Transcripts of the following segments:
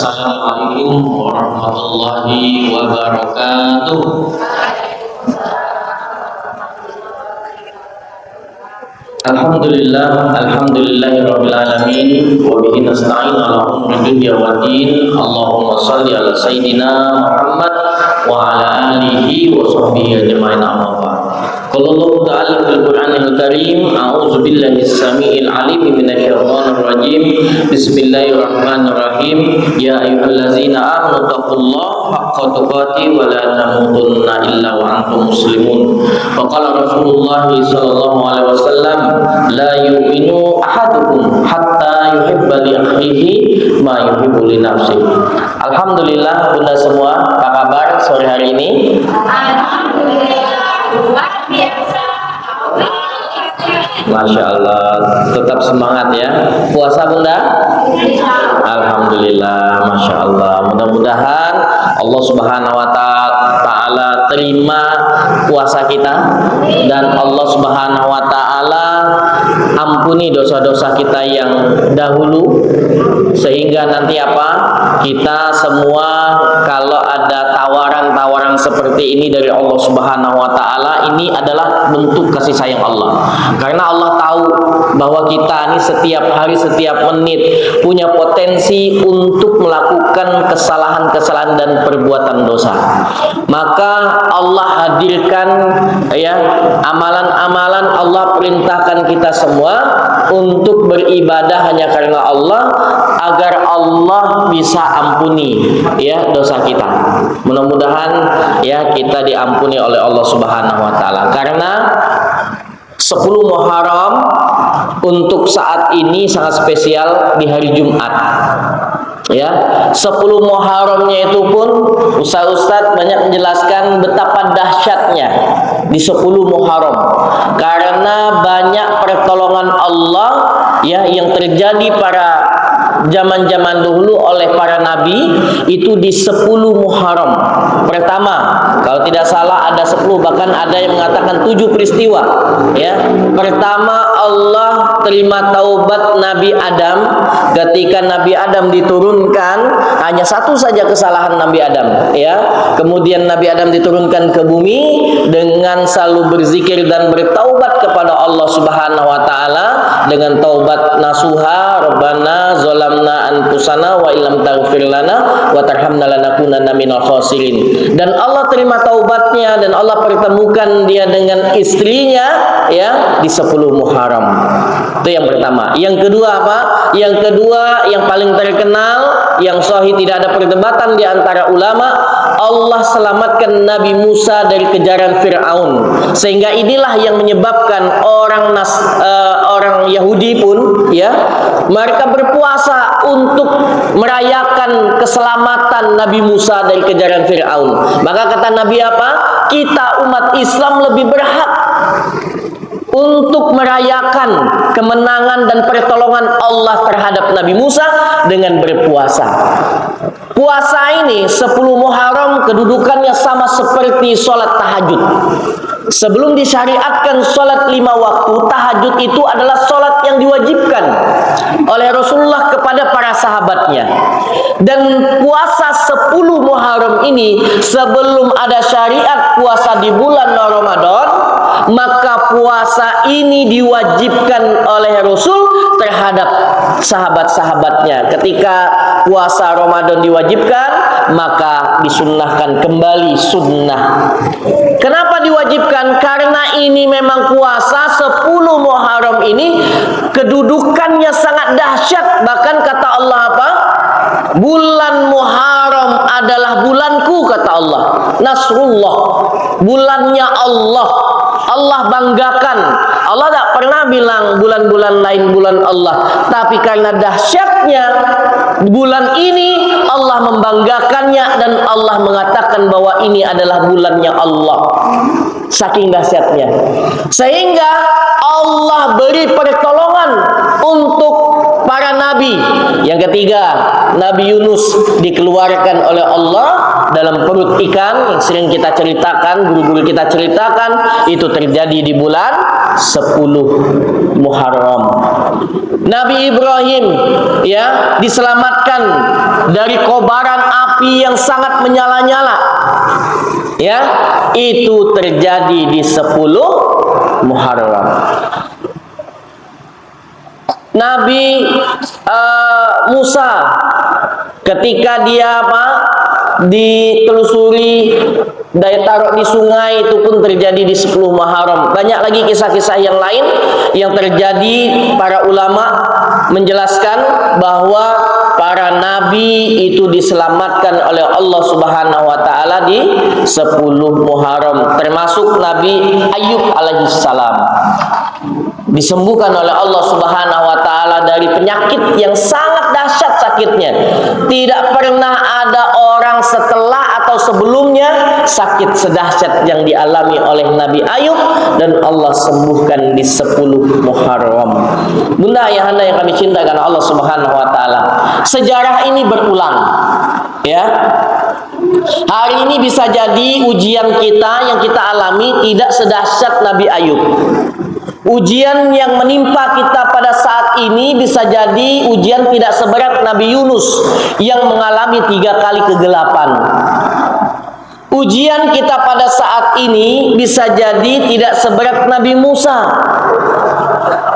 Assalamualaikum warahmatullahi wabarakatuh. Alhamdulillahirabbil alamin wa bihi nasta'in ala umuri dunya waddin. Allahumma shalli ala sayidina Muhammad wa ala alihi wa sahbihi ajma'in, amma ba'd. Qala Allah ta'ala fil Qur'anil Karim, a'udzu billahi as-sami'il 'alim minasyaitonir rajim. Bismillahirrahmanirrahim. Ya ayyuhallazina amanu taqullaha haqqa tuqatih wa la tamutunna illa wa antum muslimun. Wa qala Rasulullah sallallahu alaihi wasallam, la yu'minu ahadukum hatta yuhibba li akhihi ma yuhibbu li nafsihi. Alhamdulillah, Bunda semua, apa kabar sore hari ini? Alhamdulillah, luar biasa. Masya Allah, tetap semangat ya. Puasa Bunda? Alhamdulillah, Masya Allah. Mudah-mudahan Allah Subhanahu wa Ta'ala terima puasa kita, dan Allah Subhanahu wa Ta'ala ampuni dosa-dosa kita yang dahulu, sehingga nanti apa? Kita semua kalau ada tawaran-tawaran seperti ini dari Allah Subhanahu wa Ta'ala, ini adalah bentuk kasih sayang Allah. Karena Allah tahu bahwa kita ini setiap hari, setiap menit punya potensi untuk melakukan kesalahan-kesalahan dan perbuatan dosa. Maka Allah hadirkan ya amalan-amalan, Allah perintahkan kita semua untuk beribadah hanya karena Allah, agar Allah bisa ampuni ya dosa kita. Mudah-mudahan ya kita diampuni oleh Allah Subhanahu wa Ta'ala. Karena 10 Muharram untuk saat ini sangat spesial di hari Jumat. Ya, 10 Muharramnya itu pun Ustaz-ustaz banyak menjelaskan betapa dahsyatnya di 10 Muharram. Karena banyak pertolongan Allah ya yang terjadi pada zaman-zaman dahulu oleh para nabi itu di 10 Muharram. Pertama, kalau tidak salah ada 10, bahkan ada yang mengatakan 7 peristiwa ya. Pertama, Allah terima taubat Nabi Adam ketika Nabi Adam diturunkan, hanya satu saja kesalahan Nabi Adam ya. Kemudian Nabi Adam diturunkan ke bumi dengan selalu berzikir dan bertaubat kepada Allah Subhanahu wa Ta'ala dengan taubat nasuha, Rabbana zalamna anfusana wa illam taghfir lana wa tarhamna lanakunanna minal khasirin. Dan Allah terima taubatnya, dan Allah pertemukan dia dengan istrinya ya di 10 Muharram. Itu yang pertama. Yang kedua apa? Yang kedua yang paling terkenal, yang sahih, tidak ada perdebatan di antara ulama, Allah selamatkan Nabi Musa dari kejaran Fir'aun. Sehingga inilah yang menyebabkan orang Yahudi pun ya, mereka berpuasa untuk merayakan keselamatan Nabi Musa dari kejaran Fir'aun. Maka kata Nabi apa? Kita umat Islam lebih berhak untuk merayakan kemenangan dan pertolongan Allah terhadap Nabi Musa dengan berpuasa. Puasa ini 10 Muharram kedudukannya sama seperti sholat tahajud. Sebelum disyariatkan sholat 5 waktu, tahajud itu adalah sholat yang diwajibkan oleh Rasulullah kepada para sahabatnya. Dan puasa 10 Muharram ini, sebelum ada syariat puasa di bulan Ramadan, maka puasa ini diwajibkan oleh Rasul terhadap sahabat-sahabatnya. Ketika puasa Ramadan diwajibkan, maka disunnahkan kembali sunnah. Kenapa diwajibkan? Karena ini memang puasa 10 Muharram ini kedudukannya sangat dahsyat. Bahkan kata Allah apa? Bulan Muharram adalah bulanku, kata Allah. Nasrullah, bulannya Allah. Allah banggakan. Allah tak pernah bilang bulan-bulan lain bulan Allah, tapi karena dahsyatnya bulan ini Allah membanggakannya, dan Allah mengatakan bahwa ini adalah bulannya Allah. Saking dahsyatnya, sehingga Allah beri pertolongan untuk para nabi. Yang ketiga, Nabi Yunus dikeluarkan oleh Allah dalam perut ikan, yang sering kita ceritakan, guru-guru kita ceritakan, itu terjadi di bulan 10 Muharram. Nabi Ibrahim ya diselamatkan dari kobaran api yang sangat menyala-nyala. Ya, itu terjadi di 10 Muharram. Nabi Musa ketika dia ditelusuri, daya taruh di sungai, itu pun terjadi di 10 Muharram. Banyak lagi kisah-kisah yang lain yang terjadi. Para ulama menjelaskan bahwa para nabi itu diselamatkan oleh Allah Subhanahu wa taala di 10 Muharram, termasuk Nabi Ayub alaihissalam. Disembuhkan oleh Allah Subhanahu wa taala dari penyakit yang sangat dahsyat sakitnya. Tidak pernah ada orang setelah atau sebelumnya sakit sedahsyat yang dialami oleh Nabi Ayub, dan Allah sembuhkan di 10 Muharram. Bunda ayahanda yang kami cinta karena Allah Subhanahu wa taala, sejarah ini berulang. Ya. Hari ini bisa jadi ujian kita yang kita alami tidak sedahsyat Nabi Ayub. Ujian yang menimpa kita pada saat ini bisa jadi ujian tidak seberat Nabi Yunus yang mengalami 3 kali kegelapan. Ujian kita pada saat ini bisa jadi tidak seberat Nabi Musa.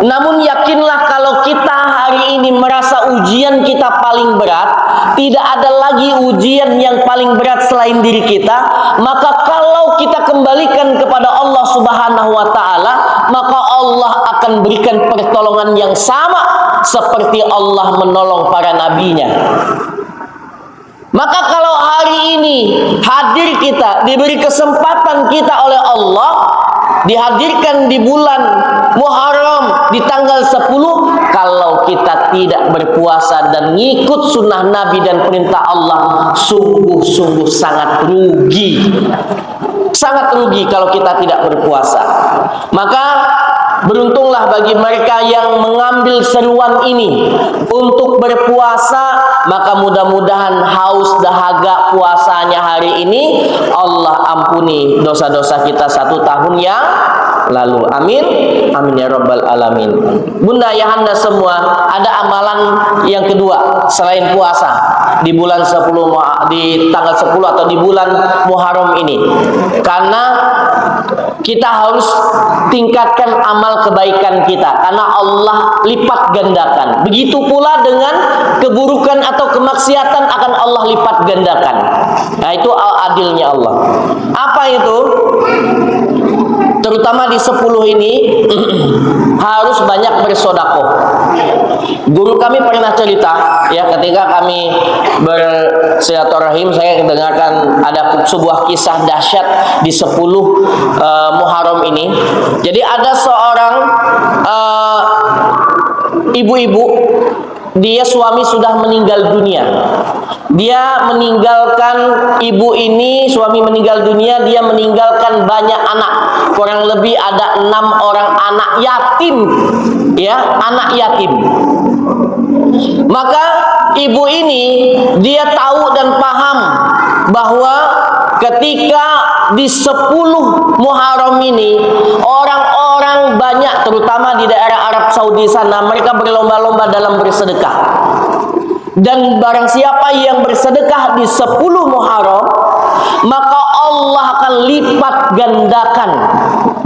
Namun yakinlah, kalau kita hari ini merasa ujian kita paling berat, tidak ada lagi ujian yang paling berat selain diri kita. Maka kalau kita kembalikan kepada Allah Subhanahu wa taala, maka Allah akan berikan pertolongan yang sama seperti Allah menolong para nabinya. Maka kalau hari ini hadir kita, diberi kesempatan kita oleh Allah, dihadirkan di bulan Muharram di tanggal 10, kalau kita tidak berpuasa dan ngikut sunnah Nabi dan perintah Allah, sungguh-sungguh sangat rugi. Sangat rugi kalau kita tidak berpuasa. Maka beruntunglah bagi mereka yang mengambil seruan ini untuk berpuasa. Maka mudah-mudahan haus dahaga puasanya hari ini Allah ampuni dosa-dosa kita 1 tahun yang lalu. Amin, amin ya rabbal alamin. Bunda ayahanda semua, ada amalan yang kedua selain puasa di bulan 10, di tanggal 10 atau di bulan Muharram ini. Karena kita harus tingkatkan amal kebaikan kita, karena Allah lipat gandakan. Begitu pula dengan keburukan atau kemaksiatan akan Allah lipat gandakan. Nah, itu adilnya Allah. Apa itu? Terutama di 10 ini harus banyak bersedekah. Guru kami pernah cerita, ya, ketika kami bersilaturahim, saya mendengarkan ada sebuah kisah dahsyat di 10 Muharram ini. Jadi ada seorang ibu-ibu, dia suami sudah meninggal dunia. Dia meninggalkan, ibu ini suami meninggal dunia, dia meninggalkan banyak anak. Kurang lebih ada 6 orang anak yatim, ya, anak yatim. Maka ibu ini dia tahu dan paham bahwa ketika di 10 Muharram ini orang-orang banyak, terutama di daerah Arab Saudi sana, mereka berlomba-lomba dalam bersedekah. Dan barang siapa yang bersedekah di 10 Muharram, maka Allah akan lipat gandakan.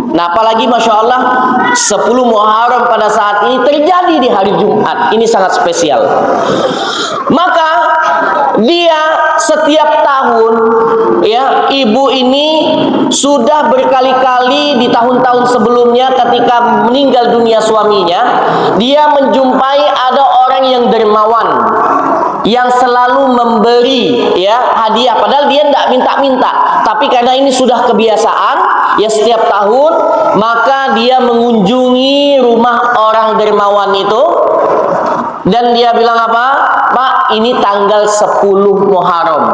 Nah, apalagi Masya Allah 10 Muharram pada saat ini terjadi di hari Jumat. Ini sangat spesial. Maka dia setiap tahun, ya, ibu ini sudah berkali-kali di tahun-tahun sebelumnya ketika meninggal dunia suaminya, dia menjumpai ada orang yang dermawan, yang selalu memberi, ya, hadiah, padahal dia tidak minta-minta, tapi karena ini sudah kebiasaan, ya, setiap tahun, maka dia mengunjungi rumah orang dermawan itu, dan dia bilang apa? Pak, ini tanggal 10 Muharram.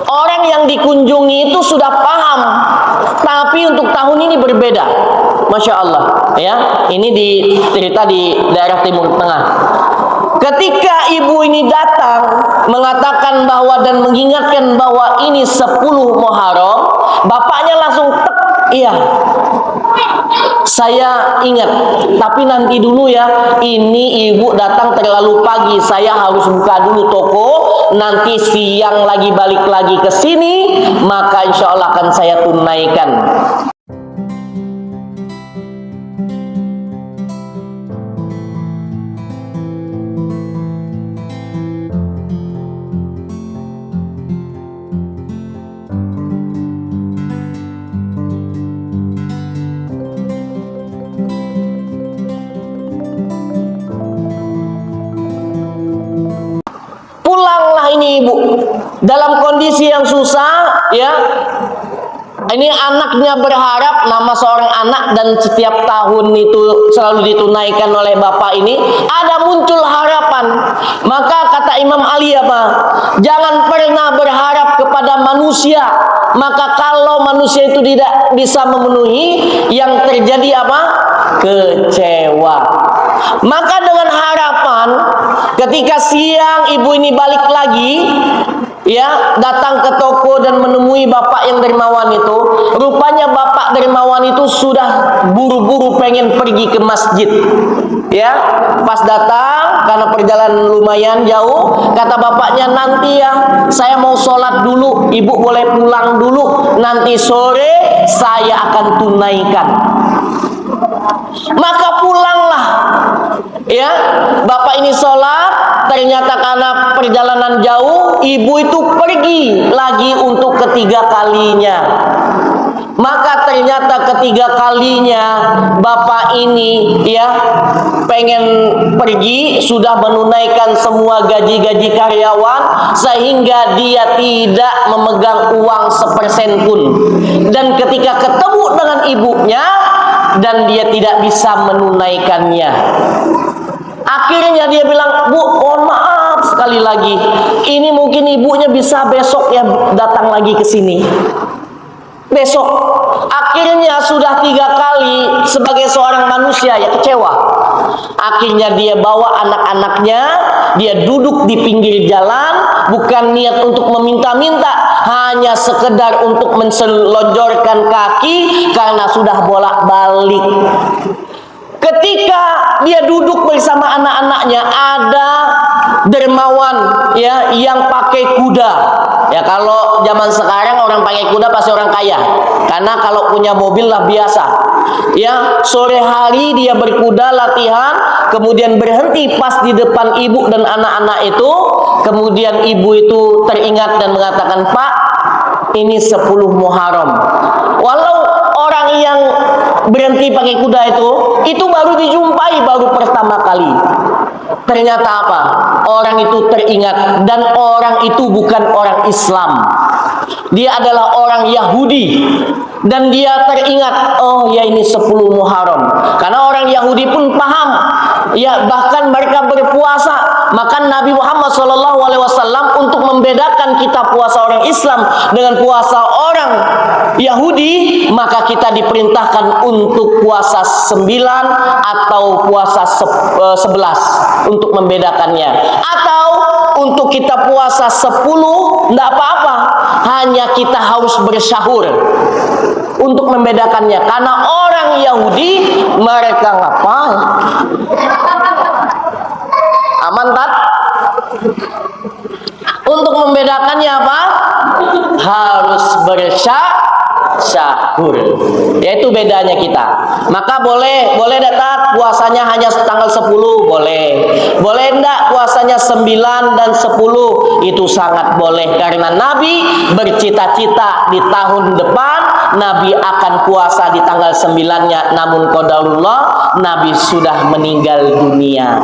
Orang yang dikunjungi itu sudah paham, tapi untuk tahun ini berbeda. Masya Allah, ya, ini cerita di daerah Timur Tengah. Ketika ibu ini datang mengatakan bahwa dan mengingatkan bahwa ini 10 Muharram, bapaknya langsung tek, iya. saya ingat, tapi nanti dulu ya, ini ibu datang terlalu pagi, saya harus buka dulu toko, nanti siang lagi balik lagi ke sini, maka insya Allah akan saya tunaikan. Pulanglah ini ibu dalam kondisi yang susah ya. Ini anaknya berharap, nama seorang anak, dan setiap tahun itu selalu ditunaikan oleh bapak ini. Ada muncul harapan. Maka kata Imam Ali apa? Jangan pernah berharap kepada manusia. Maka kalau manusia itu tidak bisa memenuhi, yang terjadi apa? Kecewa. Maka dengan harapan, ketika siang ibu ini balik lagi, ya, datang ke toko dan menemui bapak yang dermawan itu, rupanya bapak dermawan itu sudah buru-buru pengen pergi ke masjid. Ya, pas datang karena perjalanan lumayan jauh, kata bapaknya, nanti ya saya mau sholat dulu, ibu boleh pulang dulu, nanti sore saya akan tunaikan. Maka pulanglah ya, bapak ini sholat. Ternyata karena perjalanan jauh, ibu itu pergi lagi untuk ketiga kalinya. Maka ternyata ketiga kalinya bapak ini ya pengen pergi, sudah menunaikan semua gaji-gaji karyawan, sehingga dia tidak memegang uang sepersen pun. Dan ketika ketemu dengan ibunya, dan dia tidak bisa menunaikannya. Akhirnya dia bilang, Bu, mohon maaf sekali lagi, ini mungkin ibunya bisa besok ya datang lagi ke sini. Besok. Akhirnya sudah 3 kali sebagai seorang manusia ya kecewa. Akhirnya dia bawa anak-anaknya, dia duduk di pinggir jalan, bukan niat untuk meminta-minta, hanya sekedar untuk menselonjorkan kaki karena sudah bolak-balik. Ketika dia duduk bersama anak-anaknya, ada dermawan ya yang pakai kuda. Ya, kalau zaman sekarang orang pakai kuda pasti orang kaya. Karena kalau punya mobil lah biasa. Ya, sore hari dia berkuda latihan, kemudian berhenti pas di depan ibu dan anak-anak itu. Kemudian ibu itu teringat dan mengatakan, "Pak, ini 10 Muharram." Walau orang yang berhenti pakai kuda itu baru dijumpai baru pertama kali. Ternyata apa? Orang itu teringat, dan orang itu bukan orang Islam. Dia adalah orang Yahudi. Dan dia teringat, oh ya ini 10 Muharram. Karena orang Yahudi pun paham. Ya, bahkan mereka berpuasa. Maka Nabi Muhammad SAW untuk membedakan kita puasa orang Islam dengan puasa orang Yahudi, maka kita diperintahkan untuk puasa 9 atau puasa 11 untuk membedakannya. Atau untuk kita puasa 10, tidak apa-apa, hanya kita harus bersahur untuk membedakannya. Karena orang Yahudi mereka ngapain? Aman tak? Untuk membedakannya apa? Harus bersahur. Yaitu bedanya kita. Maka boleh datang puasanya hanya tanggal 10, boleh. Boleh enggak puasanya 9 dan 10? Itu sangat boleh, karena Nabi bercita-cita di tahun depan Nabi akan puasa di tanggal 9-nya, namun qadarullah Nabi sudah meninggal dunia.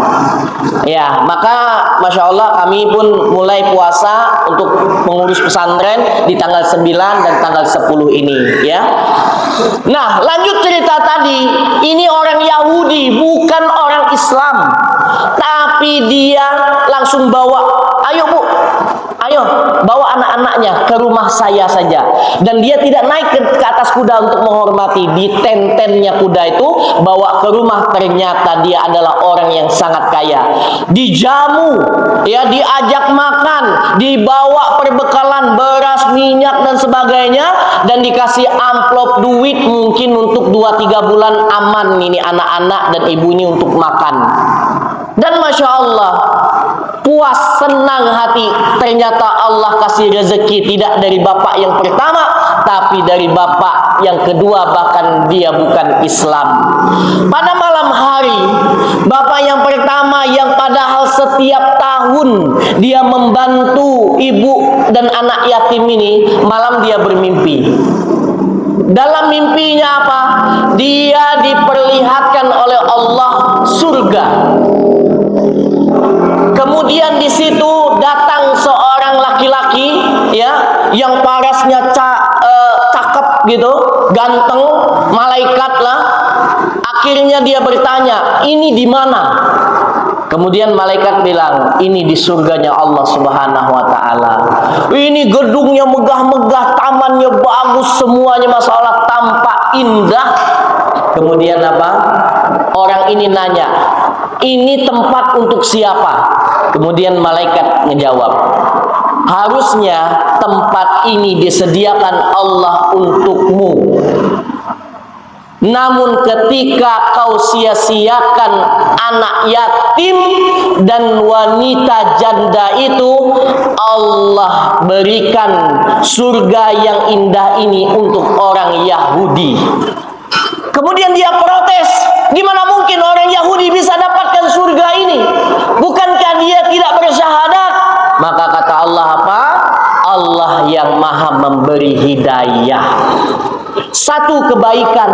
Ya, maka Masya Allah kami pun mulai puasa untuk mengurus pesantren di tanggal 9 dan tanggal 10 ini ya. Nah, lanjut cerita tadi. Ini orang Yahudi, bukan orang Islam. Tapi dia langsung bawa, ayo Bu, ayo bawa anak-anaknya ke rumah saya saja, dan dia tidak naik ke atas kuda untuk menghormati. Di ten-tennya kuda itu bawa ke rumah, ternyata dia adalah orang yang sangat kaya. Dijamu, ya, diajak makan, dibawa perbekalan beras, minyak dan sebagainya, dan dikasih amplop duit mungkin untuk 2-3 bulan aman ini anak-anak dan ibu ini untuk makan. Dan Masya Allah, puas, senang hati. Ternyata Allah kasih rezeki tidak dari bapak yang pertama, tapi dari bapak yang kedua, bahkan dia bukan Islam. Pada malam hari, bapak yang pertama yang padahal setiap tahun dia membantu ibu dan anak yatim ini, malam dia bermimpi. Dalam mimpinya apa? Dia diperlihatkan oleh Allah surga. Kemudian di situ datang seorang laki-laki, ya, yang parasnya cakep gitu, ganteng, malaikat lah. Akhirnya dia bertanya, ini di mana? Kemudian malaikat bilang, ini di surganya Allah Subhanahu wa taala. Ini gedungnya megah-megah, tamannya bagus, semuanya Masya Allah tampak indah. Kemudian apa? Orang ini nanya, ini tempat untuk siapa? Kemudian malaikat ngejawab, harusnya tempat ini disediakan Allah untukmu. Namun ketika kau sia-siakan anak yatim dan wanita janda itu, Allah berikan surga yang indah ini untuk orang Yahudi. Kemudian dia protes, gimana mungkin orang Yahudi bisa dapatkan surga ini? Bukankah dia tidak bersyahadat? Maka kata Allah apa? Allah yang maha memberi hidayah. Satu kebaikan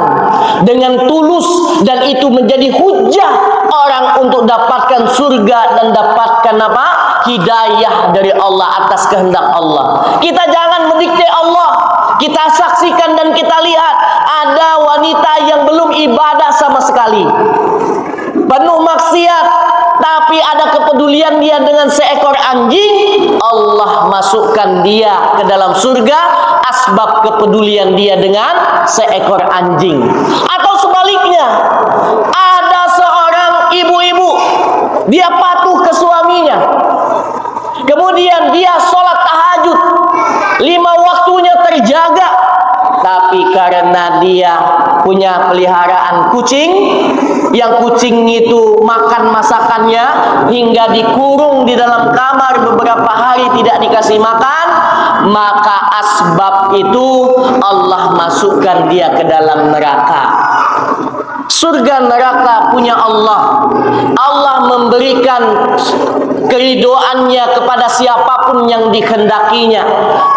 dengan tulus, dan itu menjadi hujah orang untuk dapatkan surga dan dapatkan apa? Hidayah dari Allah atas kehendak Allah. Kita jangan mendikte Allah. Kita saksikan dan kita lihat ada wanita yang belum ibadah sama sekali, penuh maksiat, tapi ada kepedulian dia dengan seekor anjing, Allah masukkan dia ke dalam surga asbab kepedulian dia dengan seekor anjing. Atau sebaliknya, ada seorang ibu-ibu, dia patuh ke suaminya, kemudian dia sholat tahajud, 5 waktunya terjaga, tapi karena dia punya peliharaan kucing, yang kucing itu makan masakannya hingga dikurung di dalam kamar beberapa hari tidak dikasih makan, maka asbab itu Allah masukkan dia ke dalam neraka. Surga neraka punya Allah. Allah memberikan keridoannya kepada siapapun yang dikehendakinya.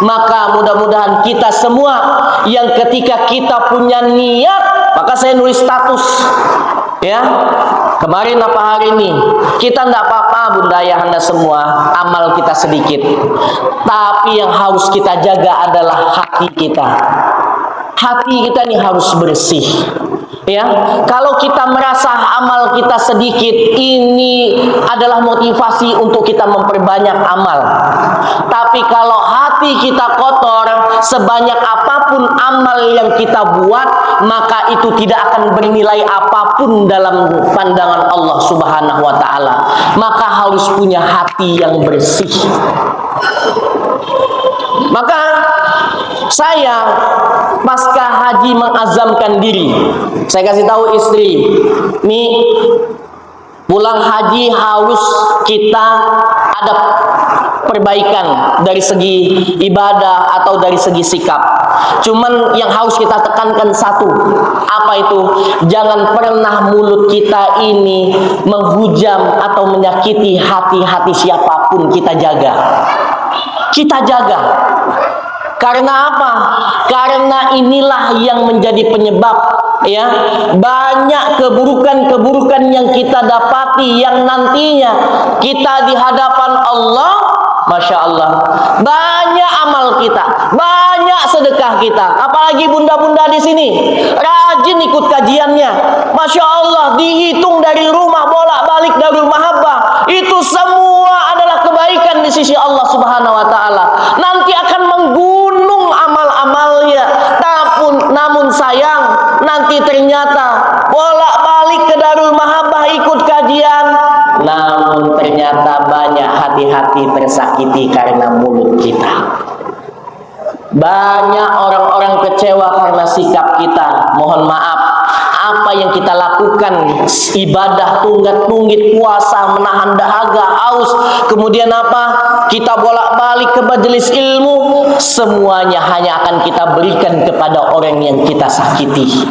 Maka mudah-mudahan kita semua yang ketika kita punya niat, maka saya nulis status, ya, kemarin apa hari ini, kita tidak apa-apa bunda ayah anda semua, amal kita sedikit, tapi yang harus kita jaga adalah hati kita. Hati kita ini harus bersih, ya. Kalau kita merasa amal kita sedikit, ini adalah motivasi untuk kita memperbanyak amal. Tapi kalau hati kita kotor, sebanyak apapun amal yang kita buat, maka itu tidak akan bernilai apapun dalam pandangan Allah Subhanahu wa taala. Maka harus punya hati yang bersih. Maka saya pasca haji mengazamkan diri. Saya kasih tahu istri, nih pulang haji harus kita ada perbaikan dari segi ibadah atau dari segi sikap. Cuman yang harus kita tekankan satu, apa itu? Jangan pernah mulut kita ini menghujam atau menyakiti hati-hati siapapun. Kita jaga. Kita jaga. Karena apa? Karena inilah yang menjadi penyebab, ya, banyak keburukan-keburukan yang kita dapati, yang nantinya kita di hadapan Allah, Masya Allah, banyak amal kita, banyak sedekah kita. Apalagi bunda-bunda di sini rajin ikut kajiannya, Masya Allah, dihitung dari rumah bolak-balik dari Mahabbah, itu semua adalah kebaikan di sisi Allah Subhanahu wa taala. Nanti akan menggunung amal-amalnya, namun sayang nanti ternyata bolak-balik ke Darul Mahabbah ikut kajian, namun ternyata banyak hati-hati tersakiti karena mulut kita. Banyak orang-orang kecewa karena sikap kita. Mohon maaf, apa yang kita lakukan, ibadah tunggat-tunggit, puasa, menahan dahaga, haus, kemudian apa, kita bolak-balik ke majelis ilmu, semuanya hanya akan kita berikan kepada orang yang kita sakiti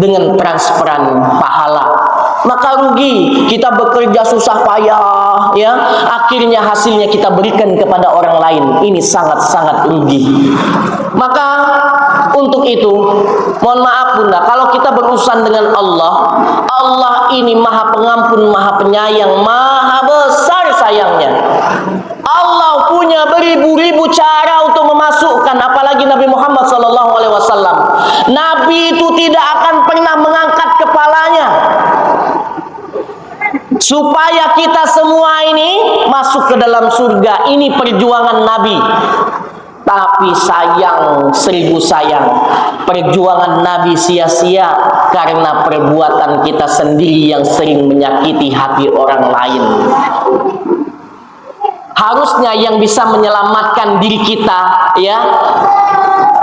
dengan transferan pahala. Maka rugi, kita bekerja susah payah, ya, akhirnya hasilnya kita berikan kepada orang lain. Ini sangat-sangat rugi. Maka untuk itu, mohon maaf Bunda, kalau kita berurusan dengan Allah, Allah ini Maha Pengampun, Maha Penyayang, Maha besar sayangnya. Allah punya beribu-ribu cara untuk memasukkan, apalagi Nabi Muhammad SAW. Nabi itu tidak akan pernah mengangkat kepalanya supaya kita semua ini masuk ke dalam surga. Ini perjuangan Nabi. Tapi sayang, 1000 sayang, perjuangan Nabi sia-sia karena perbuatan kita sendiri yang sering menyakiti hati orang lain. Harusnya yang bisa menyelamatkan diri kita, ya,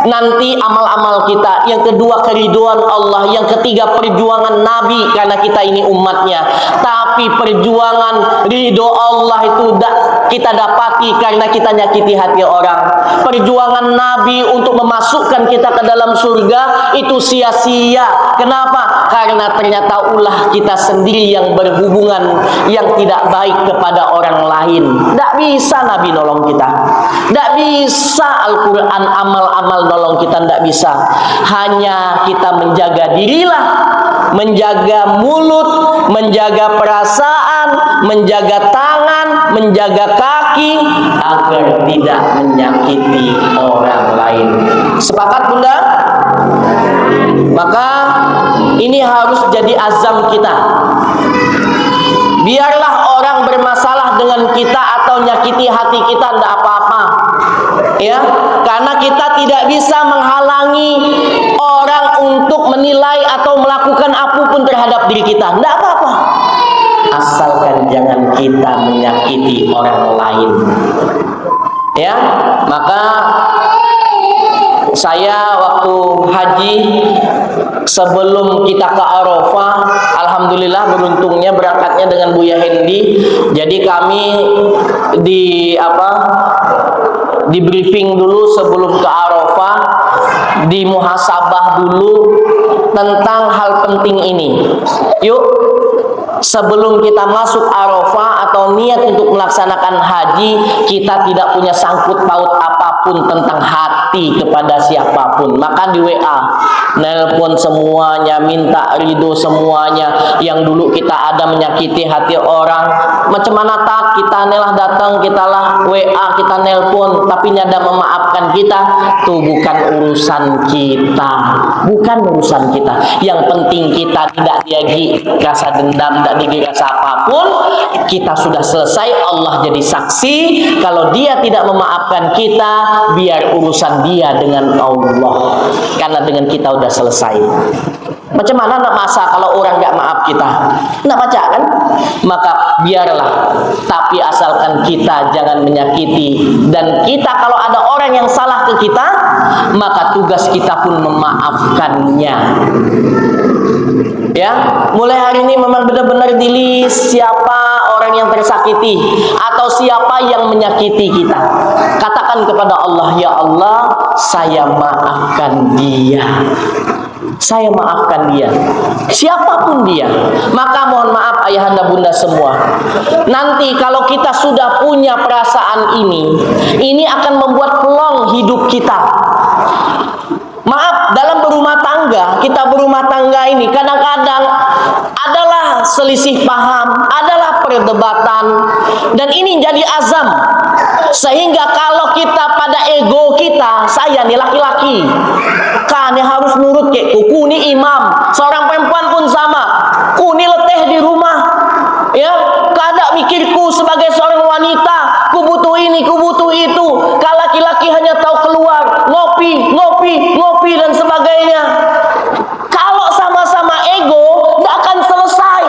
nanti amal-amal kita. Yang kedua, keriduan Allah. Yang ketiga, perjuangan Nabi karena kita ini umatnya. Tapi perjuangan ridho Allah itu kita dapati karena kita nyakiti hati orang. Perjuangan Nabi untuk memasukkan kita ke dalam surga itu sia-sia. Kenapa? Karena ternyata ulah kita sendiri yang berhubungan yang tidak baik kepada orang lain. Tidak bisa Nabi nolong kita. Tidak bisa Al-Quran, amal-amal nolong kita, tidak bisa. Hanya kita menjaga dirilah, menjaga mulut, menjaga perasaan, menjaga tangan, menjaga kaki agar tidak menyakiti orang lain. Sepakat Bunda? Maka ini harus jadi azam kita. Biarlah orang bermasalah dengan kita atau nyakiti hati kita, tidak apa-apa, ya, karena kita tidak bisa menghalangi orang untuk menilai atau melakukan apapun terhadap diri kita. Tidak apa-apa, asalkan jangan kita menyakiti orang lain, ya. Maka saya waktu haji sebelum kita ke Arafah, alhamdulillah beruntungnya berangkatnya dengan Buya Hendi. Jadi kami di briefing dulu sebelum ke Arafah, di muhasabah dulu tentang hal penting ini. Yuk, sebelum kita masuk Arafah atau niat untuk melaksanakan haji, kita tidak punya sangkut paut apapun tentang hati kepada siapapun. Maka di WA, nelpon semuanya, minta ridho semuanya. Yang dulu kita ada menyakiti hati orang, macam mana tak, kita nelah datang, kita lah WA, kita nelpon, tapi nyada memaafkan kita. Tuh bukan urusan kita, bukan urusan kita. Yang penting kita tidak diagi rasa dendam, tidak diagi rasa apapun. Kita sudah selesai, Allah jadi saksi. Kalau dia tidak memaafkan kita, biar urusan dia dengan Allah, karena dengan kita udah selesai. Macam mana nak masa kalau orang nggak maaf kita? Nggak baca kan? Maka biarlah. Tapi asalkan kita jangan menyakiti. Dan kita kalau ada orang yang salah ke kita, maka tugas kita pun memaafkannya. Ya, mulai hari ini memang benar-benar dilist siapa orang yang tersakiti atau siapa yang menyakiti kita. Katakan kepada Allah, ya Allah, saya maafkan dia. Saya maafkan dia, siapapun dia. Maka mohon maaf ayahanda bunda semua, nanti kalau kita sudah punya perasaan ini akan membuat plong hidup kita. Maaf, dalam berumah tangga, kita berumah tangga ini kadang-kadang adalah selisih paham, adalah perdebatan, dan ini jadi azam. Sehingga kalau kita pada ego kita, saya nih laki-laki, kan harus nurut kayak ku ni imam, seorang perempuan pun sama, ku ni leteh di rumah, ya, kada mikirku sebagai seorang wanita, ku butuh ini, ku butuh itu. Kalau laki-laki laki hanya tahu keluar, ngopi dan sebagainya. Kalau sama-sama ego, tidak akan selesai.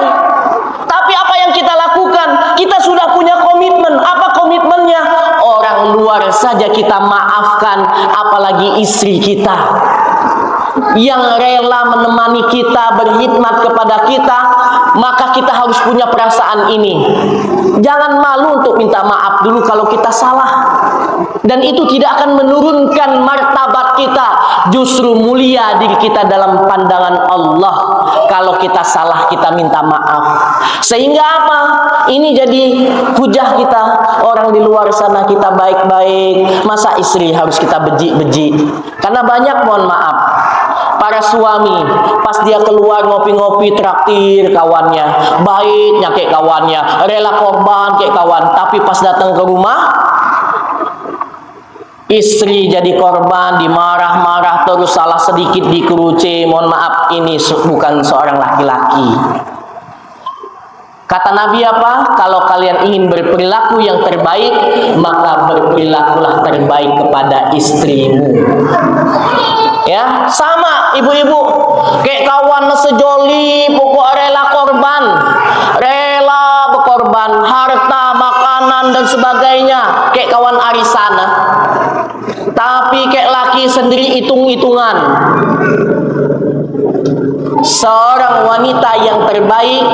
Tapi apa yang kita lakukan? Kita sudah punya komitmen. Apa komitmennya? Orang luar saja kita maafkan, apalagi istri kita yang rela menemani kita, berkhidmat kepada kita. Maka kita harus punya perasaan ini. Jangan malu untuk minta maaf dulu kalau kita salah. Dan itu tidak akan menurunkan martabat kita. Justru mulia diri kita dalam pandangan Allah. Kalau kita salah, kita minta maaf. Sehingga apa? Ini jadi hujah kita. Orang di luar sana kita baik-baik, masa istri harus kita beji-beji? Karena banyak, mohon maaf, para suami pas dia keluar ngopi-ngopi traktir kawannya, baiknya kayak kawannya, rela korban kayak kawan. Tapi pas datang ke rumah, istri jadi korban, dimarah-marah terus, salah sedikit dikeruci. Mohon maaf, ini bukan seorang laki-laki. Kata Nabi apa? Kalau kalian ingin berperilaku yang terbaik, maka berperilakulah terbaik kepada istrimu. Ya, sama ibu-ibu, kayak kawan sejoli, pokok rela korban, rela berkorban, harta, makanan dan sebagainya, kayak kawan arisana. Tapi kayak laki sendiri hitung-hitungan. Seorang wanita yang terbaik,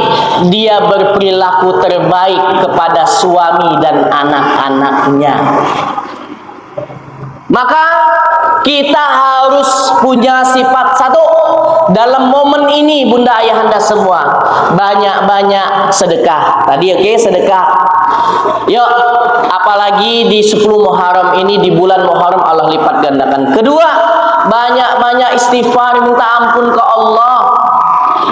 dia berperilaku terbaik kepada suami dan anak-anaknya. Maka kita harus punya sifat satu. Dalam momen ini bunda ayahanda semua, banyak-banyak sedekah. Tadi oke, sedekah. Yuk, apalagi di 10 Muharram ini, di bulan Muharram Allah lipat gandakan. Kedua, banyak-banyak istighfar, minta ampun ke Allah.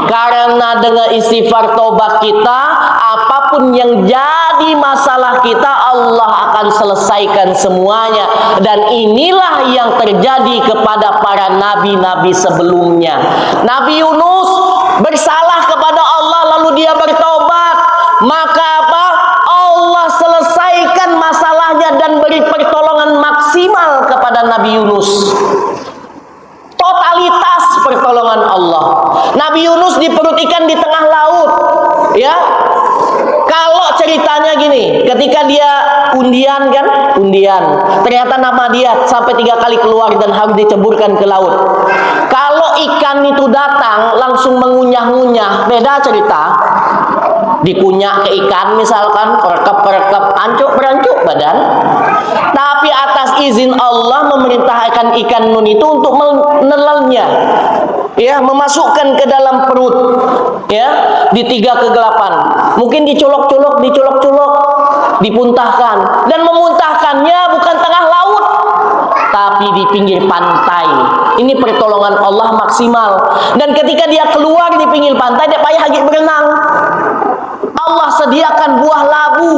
Karena dengan istighfar tobat kita, apapun yang jadi masalah kita, Allah akan selesaikan semuanya. Dan inilah yang terjadi kepada para nabi-nabi sebelumnya. Nabi Yunus bersalah kepada Allah, lalu dia bertobat. Maka apa? Allah selesaikan masalahnya dan beri pertolongan maksimal kepada Nabi Yunus. Totalitas pertolongan Allah. Nabi Yunus di perut ikan di tengah laut, ya. Kalau ceritanya gini, ketika dia undian, ternyata nama dia sampai 3 kali keluar dan harus diceburkan ke laut. Kalau ikan itu datang langsung mengunyah-ngunyah, beda cerita. Dikunyah ke ikan misalkan, perkep, ancuk-berancuk badan. Tapi atas izin Allah memerintahkan ikan nun itu untuk menelannya, ya, memasukkan ke dalam perut, ya, di 3 kegelapan. Mungkin dicolok-colok, dipuntahkan, dan memuntahkannya bukan tengah laut, tapi di pinggir pantai. Ini pertolongan Allah maksimal. Dan ketika dia keluar di pinggir pantai, dia payah lagi berenang. Allah sediakan buah labu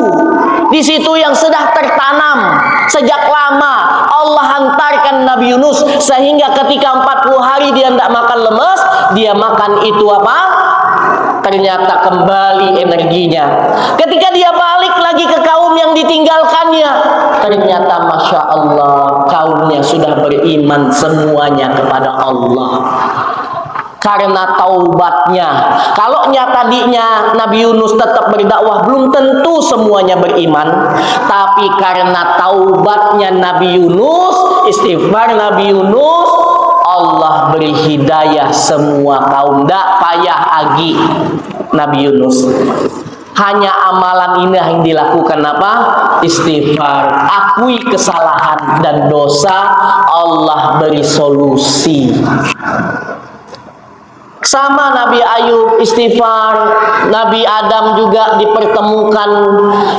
di situ yang sudah tertanam sejak lama. Allah hantarkan Nabi Yunus sehingga ketika 40 hari dia tidak makan lemes, dia makan itu apa? Ternyata kembali energinya. Ketika dia balik lagi ke kaum yang ditinggalkannya, ternyata Masya Allah, kaumnya sudah beriman semuanya kepada Allah. Karena taubatnya. Kalau tadinya Nabi Yunus tetap berdakwah, belum tentu semuanya beriman. Tapi karena taubatnya Nabi Yunus, istighfar Nabi Yunus, Allah beri hidayah semua kaum. Tak payah lagi Nabi Yunus. Hanya amalan ini yang dilakukan apa? Istighfar, akui kesalahan dan dosa, Allah beri solusi. Sama Nabi Ayub istighfar, Nabi Adam juga dipertemukan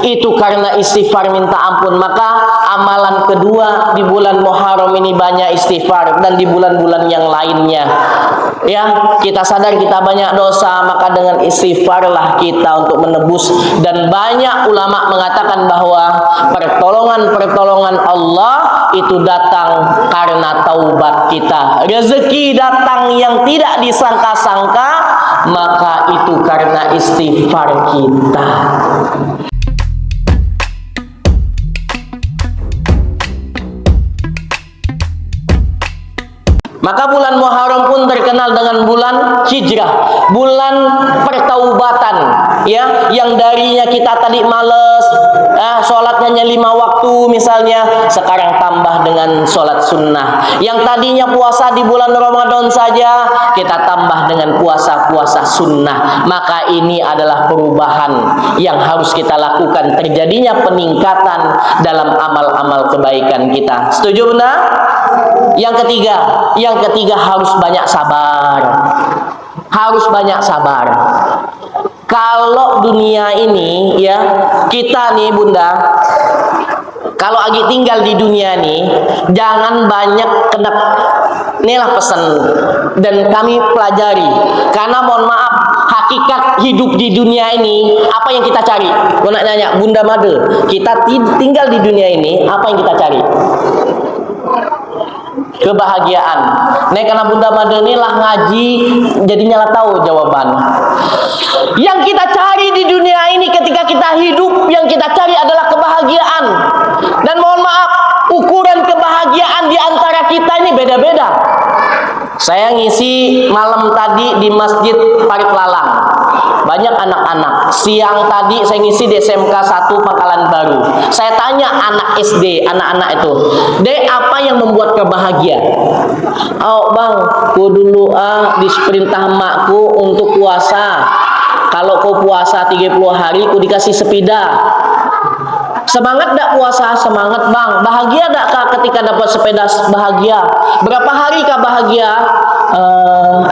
itu karena istighfar minta ampun. Maka amalan kedua di bulan Muharram ini banyak istighfar, dan di bulan-bulan yang lainnya, ya, kita sadar kita banyak dosa, maka dengan istighfarlah kita untuk menebus. Dan banyak ulama mengatakan bahwa pertolongan Allah itu datang karena taubat kita. Rezeki datang yang tidak disangka-sangka, maka itu karena istighfar kita. Maka bulan Muharram pun terkenal dengan bulan hijrah, bulan pertaubatan, ya, yang darinya kita tadi males, sholat hanya 5 waktu misalnya, sekarang tambah dengan sholat sunnah. Yang tadinya puasa di bulan Ramadan saja, kita tambah dengan puasa-puasa sunnah. Maka ini adalah perubahan yang harus kita lakukan, terjadinya peningkatan dalam amal-amal kebaikan kita. Setuju Bunda? Yang ketiga harus banyak sabar. Harus banyak sabar. Kalau dunia ini, ya, kita nih Bunda, kalau lagi tinggal di dunia nih, jangan banyak kena. Inilah pesan dan kami pelajari. Karena mohon maaf, hakikat hidup di dunia ini, apa yang kita cari? Aku nak nanya Bunda Made, kita tinggal di dunia ini, apa yang kita cari? Kebahagiaan. Nih karena Bunda Made ini lah ngaji, jadinya lah tahu jawaban. Yang kita cari di dunia ini ketika kita hidup, yang kita cari adalah kebahagiaan. Dan mohon maaf, ukuran kebahagiaan di antara kita ini beda-beda. Saya ngisi malam tadi di Masjid Parit Lalang. Banyak anak-anak. Siang tadi saya ngisi di SMK 1 Pangkalan Baru. Saya tanya anak SD, anak-anak itu, "Dek, apa yang membuat kau bahagia?" "Oh, Bang, ku dulu diperintah makku untuk puasa. Kalau kau puasa 30 hari, ku dikasih sepeda." Semangat dak puasa? Semangat Bang. Bahagia dak kah ketika dapat sepeda? Bahagia. Berapa hari kah bahagia?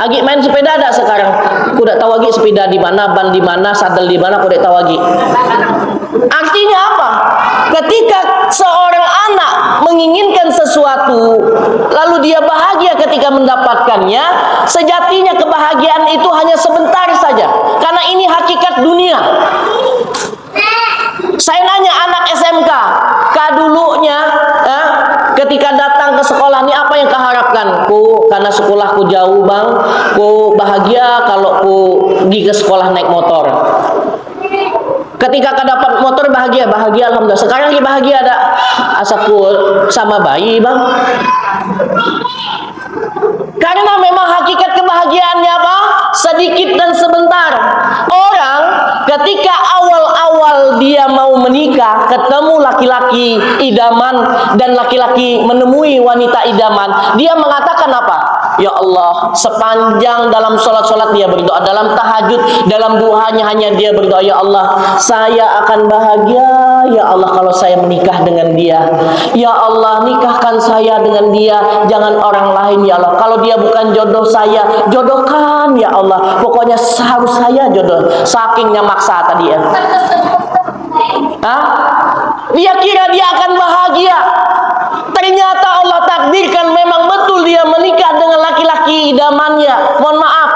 Agi main sepeda dak sekarang? Aku dak tahu lagi sepeda di mana, ban di mana, sadel di mana, aku dak tahu lagi. Artinya apa? Ketika seorang anak menginginkan sesuatu, lalu dia bahagia ketika mendapatkannya, sejatinya kebahagiaan itu hanya sebentar saja. Karena ini hakikat dunia. Saya nanya anak SMK, "Kak dulunya ketika datang ke sekolah ini apa yang kau harapkan?" "Ku karena sekolahku jauh Bang, ku bahagia kalau ku pergi ke sekolah naik motor." Ketika kau dapat motor bahagia alhamdulillah. Sekarang lagi bahagia ada asaku sama bayi Bang. Karena memang hakikat kebahagiaannya apa? Sedikit dan sebentar. Orang ketika awal-awal dia mau menikah, ketemu laki-laki idaman dan laki-laki menemui wanita idaman, dia mengatakan apa? "Ya Allah, sepanjang dalam sholat-sholat dia berdoa, dalam tahajud, dalam duhanya hanya dia berdoa, ya Allah, saya akan bahagia, ya Allah, kalau saya menikah dengan dia. Ya Allah, nikahkan saya dengan dia, jangan orang lain, ya Allah. Kalau dia bukan jodoh saya, jodohkan, ya Allah. Pokoknya harus saya jodoh." Sakingnya maksa tadi ya. Dia kira dia akan bahagia. Ternyata Allah takdirkan memang betul dia menikah dengan laki-laki idamannya. Mohon maaf,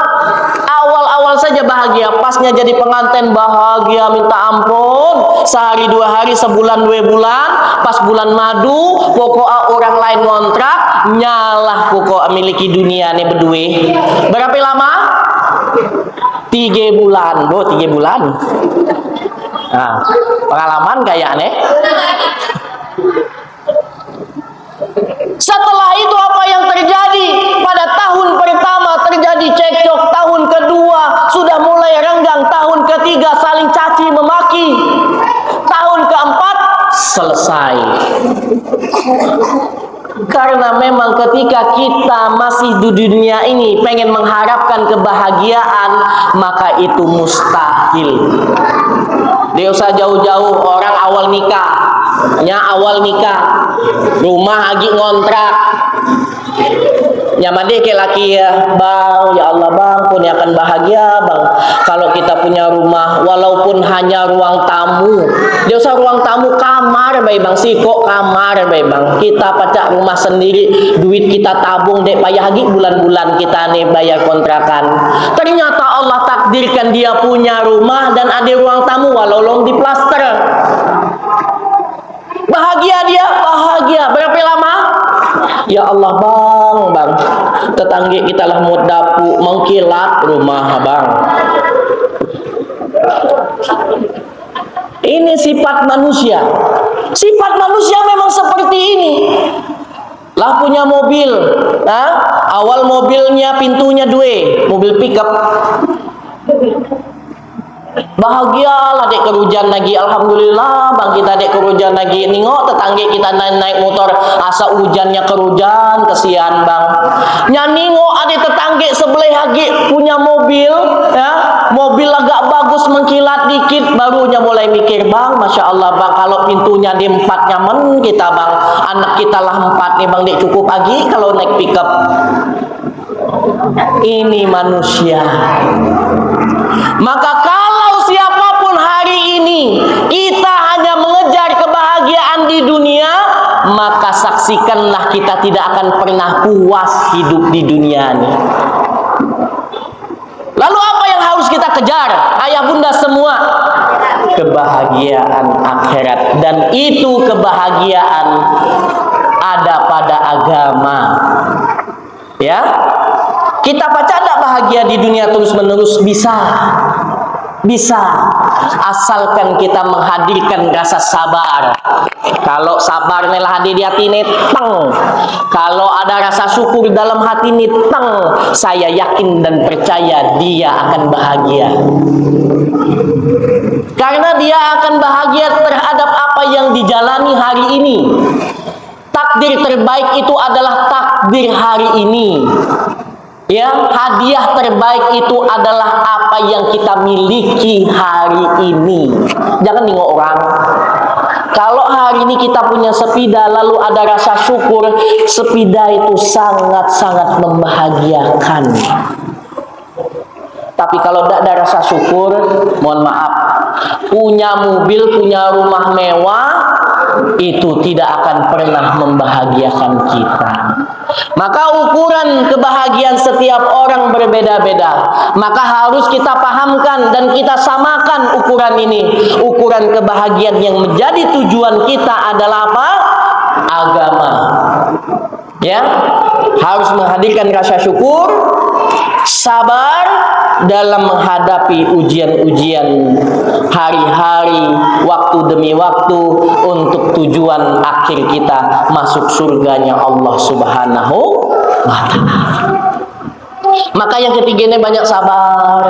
awal-awal saja bahagia, pasnya jadi pengantin bahagia minta ampun. Sehari 2 hari, sebulan 2 bulan, pas bulan madu, pokok orang lain ngontrak, nyalah pokok miliki dunia nih berdua. Berapa lama? 3 bulan, 3 bulan. Nah, pengalaman kayak nih. Setelah itu apa yang terjadi? Pada tahun pertama terjadi cekcok, tahun kedua sudah mulai renggang, tahun ketiga saling caci memaki, tahun keempat selesai. Karena memang ketika kita masih di dunia ini pengen mengharapkan kebahagiaan, maka itu mustahil. Dia usah jauh-jauh, orang awal nikah, rumah lagi ngontrak, nyaman deh kayak laki ya, Bang, ya Allah Bang, kurniakan bahagia Bang. Kalau kita punya rumah, walaupun hanya ruang tamu, dia usah ruang tamu, kamar baik Bang, kok kamar baik Bang. Kita pacak rumah sendiri, duit kita tabung dek payah lagi bulan-bulan kita nih bayar kontrakan. Ternyata Allah takdirkan dia punya rumah dan ada ruang tamu walau belum diplaster. Bahagia dia, bahagia. Berapa lama? Ya Allah Bang, tetangga kita lah mau dapu mengkilat rumah Bang. Ini sifat manusia. Sifat manusia memang seperti ini. lah punya mobil, awal mobilnya pintunya dua, mobil pickup. Bahagialah dek kerujan lagi, alhamdulillah bang kita dek kerujan lagi. Nengok tetangga kita naik motor, asa hujannya kerujan, kesian bang. Nyaningok ada tetangga sebelah lagi punya mobil, ya, mobil agak bagus mengkilat dikit, barunya mulai mikir bang, masya Allah bang, kalau pintunya di 4 nyaman kita bang, anak kita lah 4 nih bang, dek cukup lagi kalau naik pickup. Ini manusia. Maka kalau siapapun hari ini kita hanya mengejar kebahagiaan di dunia, maka saksikanlah kita tidak akan pernah puas hidup di dunia ini. Lalu apa yang harus kita kejar? Ayah bunda semua, kebahagiaan akhirat. Dan itu kebahagiaan ada pada agama. Ya, kita baca tidak bahagia di dunia terus menerus? Bisa, asalkan kita menghadirkan rasa sabar. Kalau sabar nelah hadir di hati ini, teng. Kalau ada rasa syukur dalam hati ini, teng. Saya yakin dan percaya dia akan bahagia. Karena dia akan bahagia terhadap apa yang dijalani hari ini. Takdir terbaik itu adalah takdir hari ini. Ya, hadiah terbaik itu adalah apa yang kita miliki hari ini. Jangan nengok orang. Kalau hari ini kita punya sepeda, lalu ada rasa syukur, sepeda itu sangat-sangat membahagiakan. Tapi kalau tidak ada rasa syukur, mohon maaf, punya mobil, punya rumah mewah, itu tidak akan pernah membahagiakan kita. Maka ukuran kebahagiaan setiap orang berbeda-beda. Maka harus kita pahamkan dan kita samakan ukuran ini. Ukuran kebahagiaan yang menjadi tujuan kita adalah apa? Agama. Ya, harus menghadirkan rasa syukur, sabar dalam menghadapi ujian-ujian hari-hari, waktu demi waktu, untuk tujuan akhir kita masuk surganya Allah Subhanahu wa Ta'ala. Maka yang ketiga ini banyak sabar.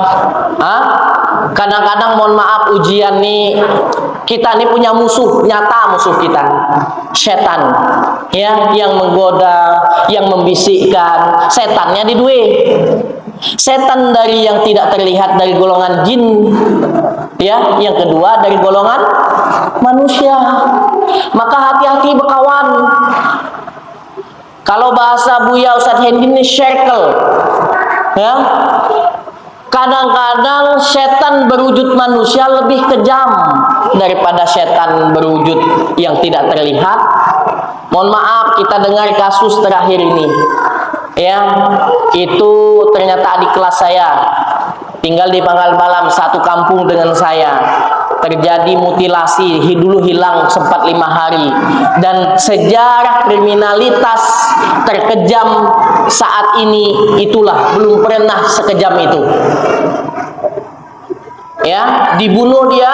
Kadang-kadang mohon maaf, ujian nih, kita ini punya musuh nyata, musuh kita setan, ya, yang menggoda, yang membisikkan. Setannya di dua. Setan dari yang tidak terlihat dari golongan jin, ya, yang kedua dari golongan manusia. Maka hati-hati berkawan. Kalau bahasa Buya Ustadz Hendi ini circle, ya. Kadang-kadang setan berwujud manusia lebih kejam daripada setan berwujud yang tidak terlihat. Mohon maaf, kita dengar kasus terakhir ini, ya, itu ternyata adik kelas saya tinggal di Pangkal Balam, satu kampung dengan saya. Terjadi mutilasi, dulu hilang sempat 5 hari. Dan sejarah kriminalitas terkejam saat ini itulah belum pernah sekejam itu. Ya, dibunuh dia,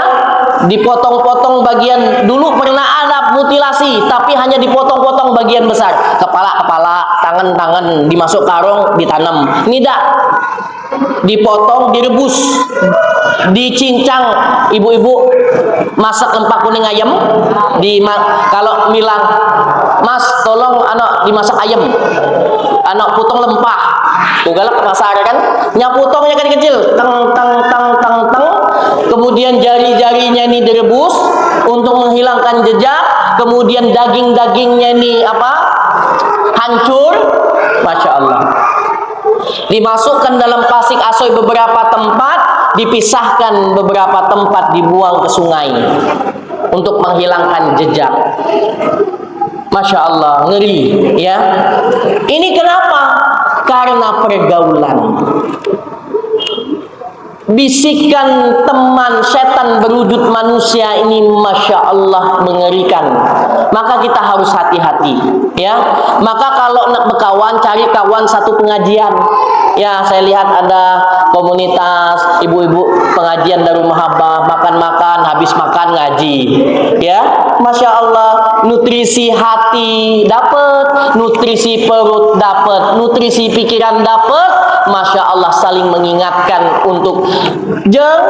dipotong-potong bagian. Dulu pernah ada mutilasi, tapi hanya dipotong-potong bagian besar, kepala, tangan, dimasuk karung, ditanam. Ini dah dipotong, direbus, dicincang. Ibu-ibu masak lempak kuning ayam, kalau bilang, Mas tolong anak dimasak ayam, anak potong lempah, tuh galak ke pasar kan, nyapotongnya kan kecil, teng, kemudian jari-jarinya ini direbus untuk menghilangkan jejak, kemudian daging-dagingnya ini apa, hancur, masya Allah. Dimasukkan dalam pasik asoy beberapa tempat, dipisahkan beberapa tempat, dibuang ke sungai untuk menghilangkan jejak. Masya Allah, ngeri, ya. Ini kenapa? Karena pergaulan. Bisikan teman setan berwujud manusia ini, masya Allah, mengerikan. maka kita harus hati-hati, ya. Maka kalau nak berkawan, cari kawan satu pengajian. Ya, saya lihat ada komunitas ibu-ibu pengajian Darul Mahabbah, makan-makan, habis makan ngaji. Ya, Masya Allah, nutrisi hati dapat, nutrisi perut dapat, nutrisi pikiran dapat. Masya Allah, saling mengingatkan untuk jeng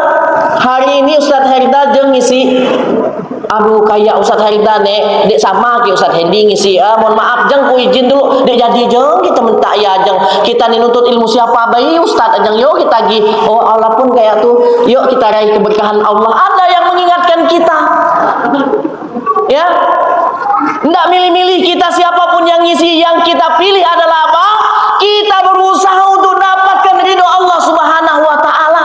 hari ini Ustadz Herda jeng ngisi. Aduh, kayak Ustadz Herda nek dek sama ke Ustadz Hendi ngisi. Mohon maaf jeng, ku izin dulu dek jadi jeng kita minta ya jeng. Kita nih nuntut ilmu siapa bayi Ustadz jeng, yuk kita lagi. Oh Allah pun kayak tuh, yuk kita raih keberkahan Allah. Ada yang mengingatkan kita, ya. Nggak milih-milih kita siapapun yang ngisi, yang kita pilih adalah apa? Kita berusaha untuk dapatkan ridho Allah Subhanahu wa Ta'ala.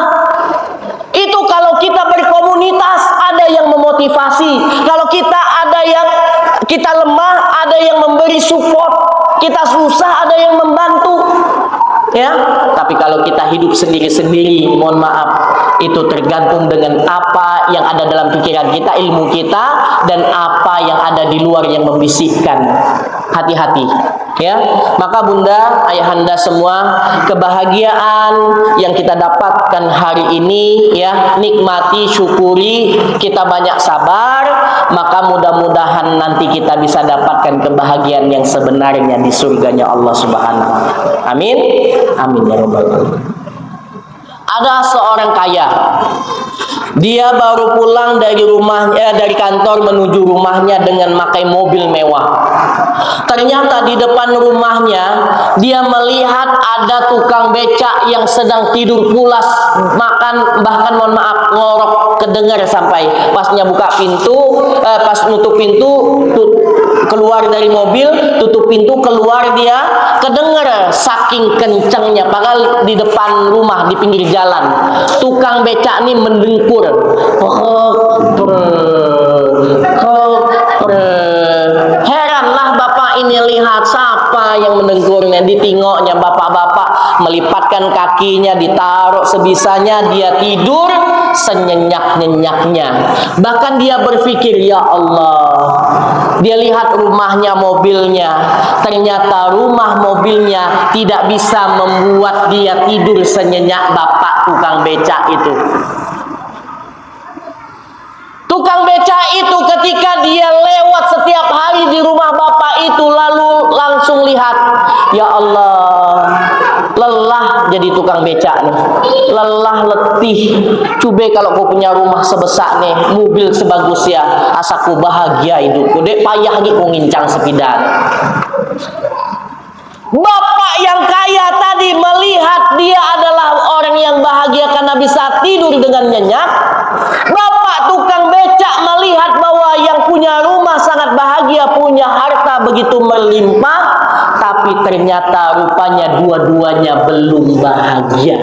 Itu kalau kita berkomunitas, ada yang memotivasi. Kalau kita ada yang kita lemah, ada yang memberi support. Kita susah, ada yang membantu. Ya, tapi kalau kita hidup sendiri-sendiri, mohon maaf, itu tergantung dengan apa yang ada dalam pikiran kita, ilmu kita, dan apa yang ada di luar yang membisikkan. Hati-hati, ya. Maka bunda, ayahanda semua, kebahagiaan yang kita dapatkan hari ini, ya, nikmati, syukuri, kita banyak sabar, maka mudah-mudahan nanti kita bisa dapatkan kebahagiaan yang sebenarnya di surganya Allah Subhanahu wa Ta'ala. Amin. Amin ya rabbal alamin. Ada seorang kaya. Dia baru pulang dari rumahnya, dari kantor menuju rumahnya dengan memakai mobil mewah. Ternyata di depan rumahnya dia melihat ada tukang becak yang sedang tidur pulas, makan, bahkan mohon maaf ngorok kedengar sampai pasnya buka pintu, pas nutup pintu, keluar dari mobil, tutup pintu, keluar dia kedengar saking kencangnya. Padahal di depan rumah di pinggir jalan tukang becak ini mendengkur. Heranlah bapak ini, lihat siapa yang mendengkurnya. Ditengoknya bapak-bapak melipatkan kakinya, ditaruh sebisanya, dia tidur senyenyak-nyenyaknya. Bahkan dia berpikir, ya Allah, dia lihat rumahnya, mobilnya, ternyata rumah mobilnya tidak bisa membuat dia tidur senyenyak bapak tukang becak itu. Tukang becak itu ketika dia lewat setiap hari di rumah bapak itu, lalu langsung lihat, ya Allah, lelah jadi tukang becak nih, lelah letih. Coba kalau kau punya rumah sebesar nih, mobil sebagus ya, asaku bahagia hidupku, dek payah lagi kau ngincang sepidang. Bapak yang kaya tadi melihat dia adalah orang yang bahagia karena bisa tidur dengan nyenyak. Bapak tukang becak melihat bahwa yang punya rumah sangat bahagia, punya harta begitu melimpah, tapi ternyata rupanya dua-duanya belum bahagia.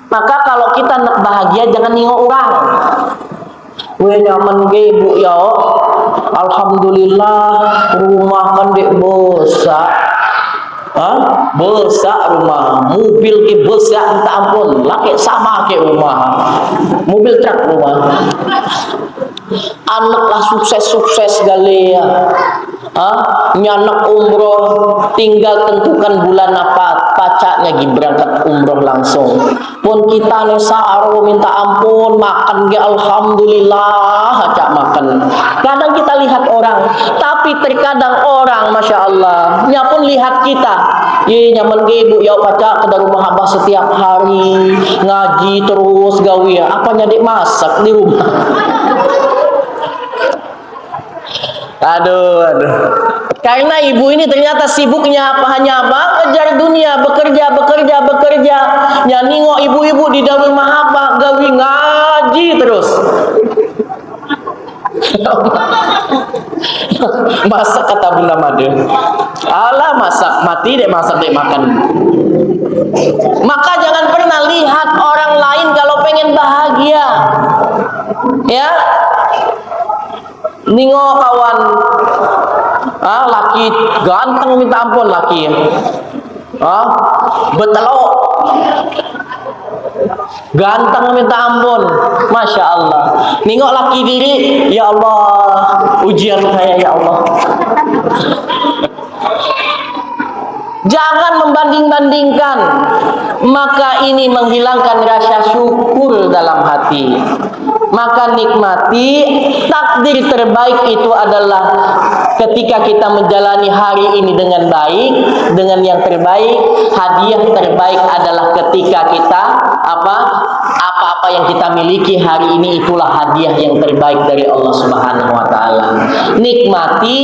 Maka kalau kita nak bahagia, jangan nengok orang. Weh nyaman ge ibu ya, alhamdulillah rumah kan dek besar, besar rumah, mobil ke besar minta ampun, laki sama ke rumah, mobil truk rumah, anak lah sukses gali ya, nyanak umroh, tinggal tentukan bulan apa, pacaknya lagi berangkat umroh langsung. Pun kita nih saro minta ampun, makan ge alhamdulillah, acak makan. Kadang kita lihat orang, tapi terkadang orang, masya Allah, nya pun lihat kita. Ye nyaman ge ibu ya pacak ke Darul Mahabbah setiap hari, ngaji terus gawe ya. Apanya dek masak di rumah? Aduh. Karena ibu ini ternyata sibuknya hanya apa? Kejar dunia, bekerja. Ya nengok ibu-ibu di Darul Mahabbah gawe ngaji terus. Masak kata Bunda Made. Alah masak, mati dek masak dek makan. Maka jangan pernah lihat orang lain kalau pengen bahagia. Ya. Nengok kawan, laki ganteng minta ampun laki, betelok, Ganteng minta ampun, masya Allah. Nengok laki diri, ya Allah, ujian saya ya Allah. Jangan membanding-bandingkan, maka ini menghilangkan rasa syukur dalam hati. Maka nikmati takdir terbaik itu adalah ketika kita menjalani hari ini dengan baik, dengan yang terbaik. Hadiah terbaik adalah ketika kita apa-apa yang kita miliki hari ini, itulah hadiah yang terbaik dari Allah Subhanahu wa taala. Nikmati,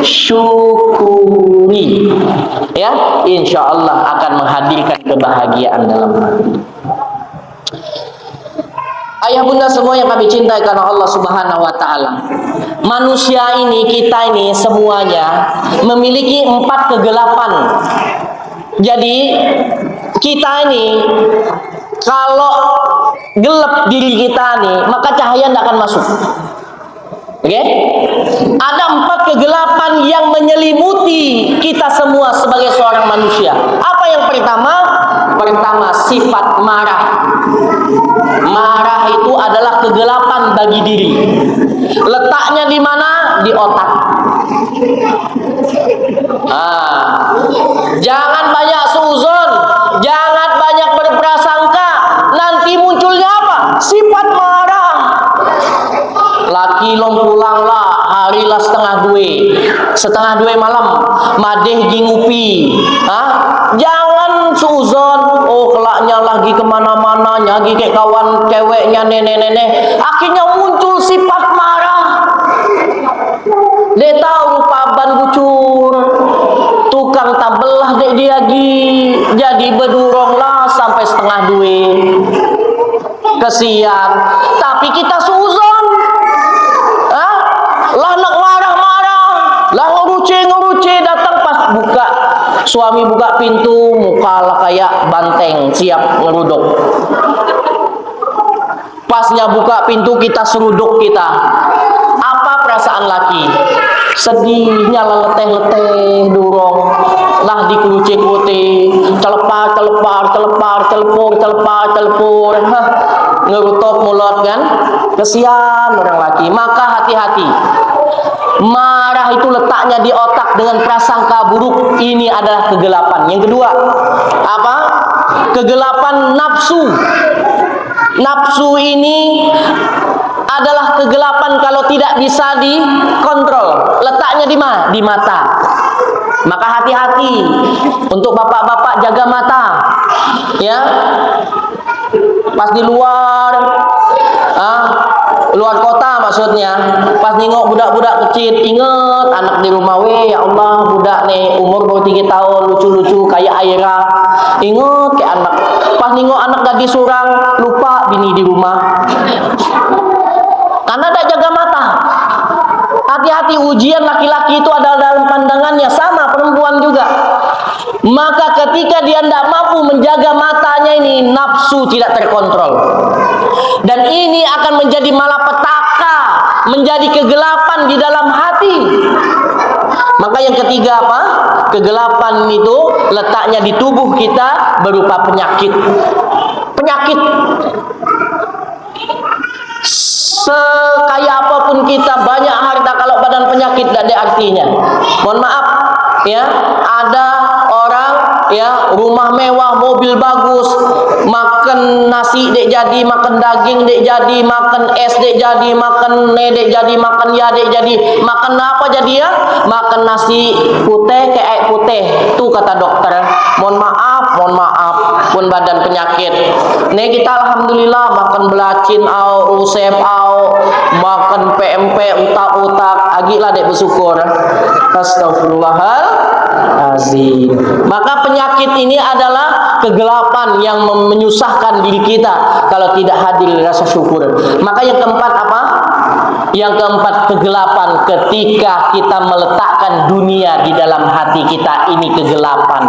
syukuri. Ya, insya Allah akan menghadirkan kebahagiaan dalam hati. Ayah bunda semua yang kami cintai karena Allah Subhanahu wa taala. Manusia ini, kita ini semuanya memiliki 4 kegelapan. Jadi kita ini kalau gelap diri kita nih, maka cahaya tidak akan masuk. Oke? Ada 4 kegelapan yang menyelimuti kita semua sebagai seorang manusia. Apa yang pertama? Pertama, sifat marah. Marah itu adalah kegelapan bagi diri. Letaknya di mana? Di otak. Jangan banyak suuzon, jangan banyak berprasangka. Nanti munculnya apa? Sifat marah. Laki long pulang lah, harilah setengah dua malam, madeh gingupi. Jangan suuzon, oh kelaknya lagi kemana-mana, lagi kayak kawan ceweknya nenek-nenek. Akhirnya muncul sifat marah. Dia tahu rupa ban gucur, tukang tabelah dek dia jadi berdurong lah sampai setengah dua. Kesian, tapi kita suuzon. Lah nak marah-marah, lah ngeruce datang pas buka, suami buka pintu, muka lah kayak banteng siap ngeruduk. Pasnya buka pintu kita seruduk kita. Apa perasaan laki? Sedihnya lah leteh-leteh durong, lah dikuruce-kuruce, telepar, ngerutok mulut kan, kesian orang laki. Maka hati-hati, marah itu letaknya di otak dengan prasangka buruk. Ini adalah kegelapan. Yang kedua, apa? Kegelapan nafsu. Nafsu ini adalah kegelapan kalau tidak bisa dikontrol. Letaknya di mana? Di mata. Maka hati-hati untuk bapak-bapak, jaga mata. Ya. Pas di luar kota maksudnya, pas nengok budak-budak kecil, inget anak di rumah, ya Allah, budak nih umur baru 3 tahun, lucu-lucu kayak Aira. Inget ke anak. Pas nengok anak gadis surang, lupa bini di rumah. Karena tidak jaga mata. Hati-hati, ujian laki-laki itu adalah dalam pandangannya, sama perempuan juga. Maka ketika dia tidak mampu menjaga matanya ini, nafsu tidak terkontrol. Dan ini akan menjadi malapetaka, menjadi kegelapan di dalam hati. Maka yang ketiga apa? Kegelapan itu letaknya di tubuh kita berupa penyakit. Penyakit. Sekaya apapun kita, banyak harta, kalau badan penyakit tidak ada artinya. Mohon maaf ya, ada orang ya rumah mewah, mobil bagus, makan nasi dek jadi, makan daging dek jadi, makan es dek jadi, makan dek jadi, makan ya dek jadi, makan apa jadi ya? Makan nasi putih kayak air putih. Tuh kata dokter, mohon maaf, pun badan penyakit. Nih kita alhamdulillah makan belacin au, usep au, makan PMP utak-utak, agilah dek bersyukur. Astagfirullahalazim. Maka penyakit ini adalah kegelapan yang menyusahkan diri kita kalau tidak hadir rasa syukur. Maka yang keempat apa? Yang keempat, kegelapan ketika kita meletakkan dunia di dalam hati kita, ini kegelapan.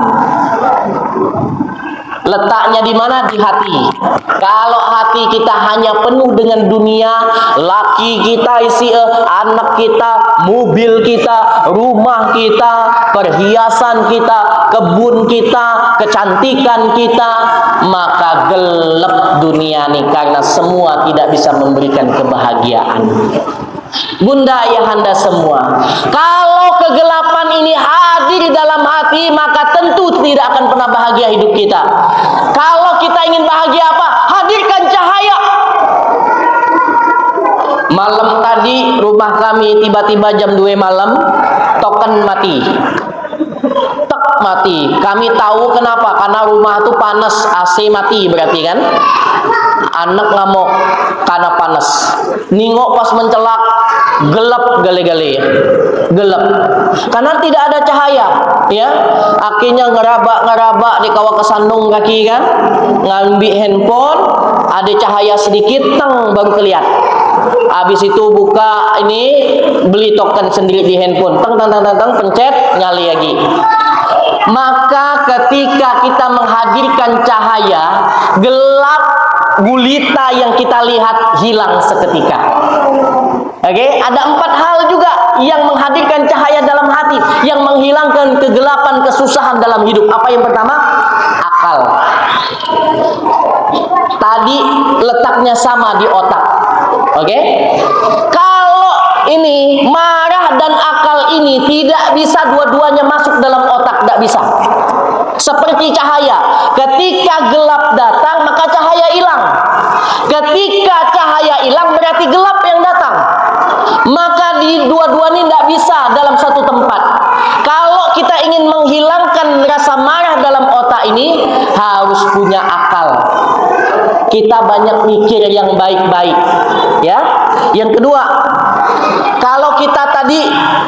Letaknya di mana? Di hati. Kalau hati kita hanya penuh dengan dunia, laki kita isi anak kita, mobil kita, rumah kita, perhiasan kita, kebun kita, kecantikan kita, maka gelap dunia nih, karena semua tidak bisa memberikan kebahagiaan. Bunda ayahanda semua, kalau kegelapan ini hadir dalam hati, maka tentu tidak akan pernah bahagia hidup kita. Kalau kita ingin bahagia apa? Hadirkan cahaya. Malam tadi rumah kami tiba-tiba jam 2 malam token mati. Tek mati. Kami tahu kenapa? Karena rumah itu panas, AC mati berarti kan? Anak ngamuk karena panas. Ningok pas mencelak, gelap gale-gale, gelap karena tidak ada cahaya, ya. Akhirnya ngeraba di kawah kesandung kaki kan, ngambil handphone, ada cahaya sedikit, teng baru kelihatan. Habis itu buka ini, beli token sendiri di handphone, teng pencet, nyali lagi. Maka ketika kita menghadirkan cahaya, gelap gulita yang kita lihat hilang seketika. Oke, ada 4 hal juga yang menghadirkan cahaya dalam hati, yang menghilangkan kegelapan, kesusahan dalam hidup. Apa yang pertama? Akal. Tadi letaknya sama di otak. Oke? Kalau ini marah dan akal ini tidak bisa dua-duanya masuk dalam otak, tidak bisa. Seperti cahaya, ketika gelap datang maka cahaya hilang. Ketika cahaya hilang berarti gelap yang datang. Maka di dua-dua ini tidak bisa dalam satu tempat. Kalau kita ingin menghilangkan rasa marah dalam otak ini, harus punya akal. Kita banyak mikir yang baik-baik, ya. Yang kedua, kalau kita tadi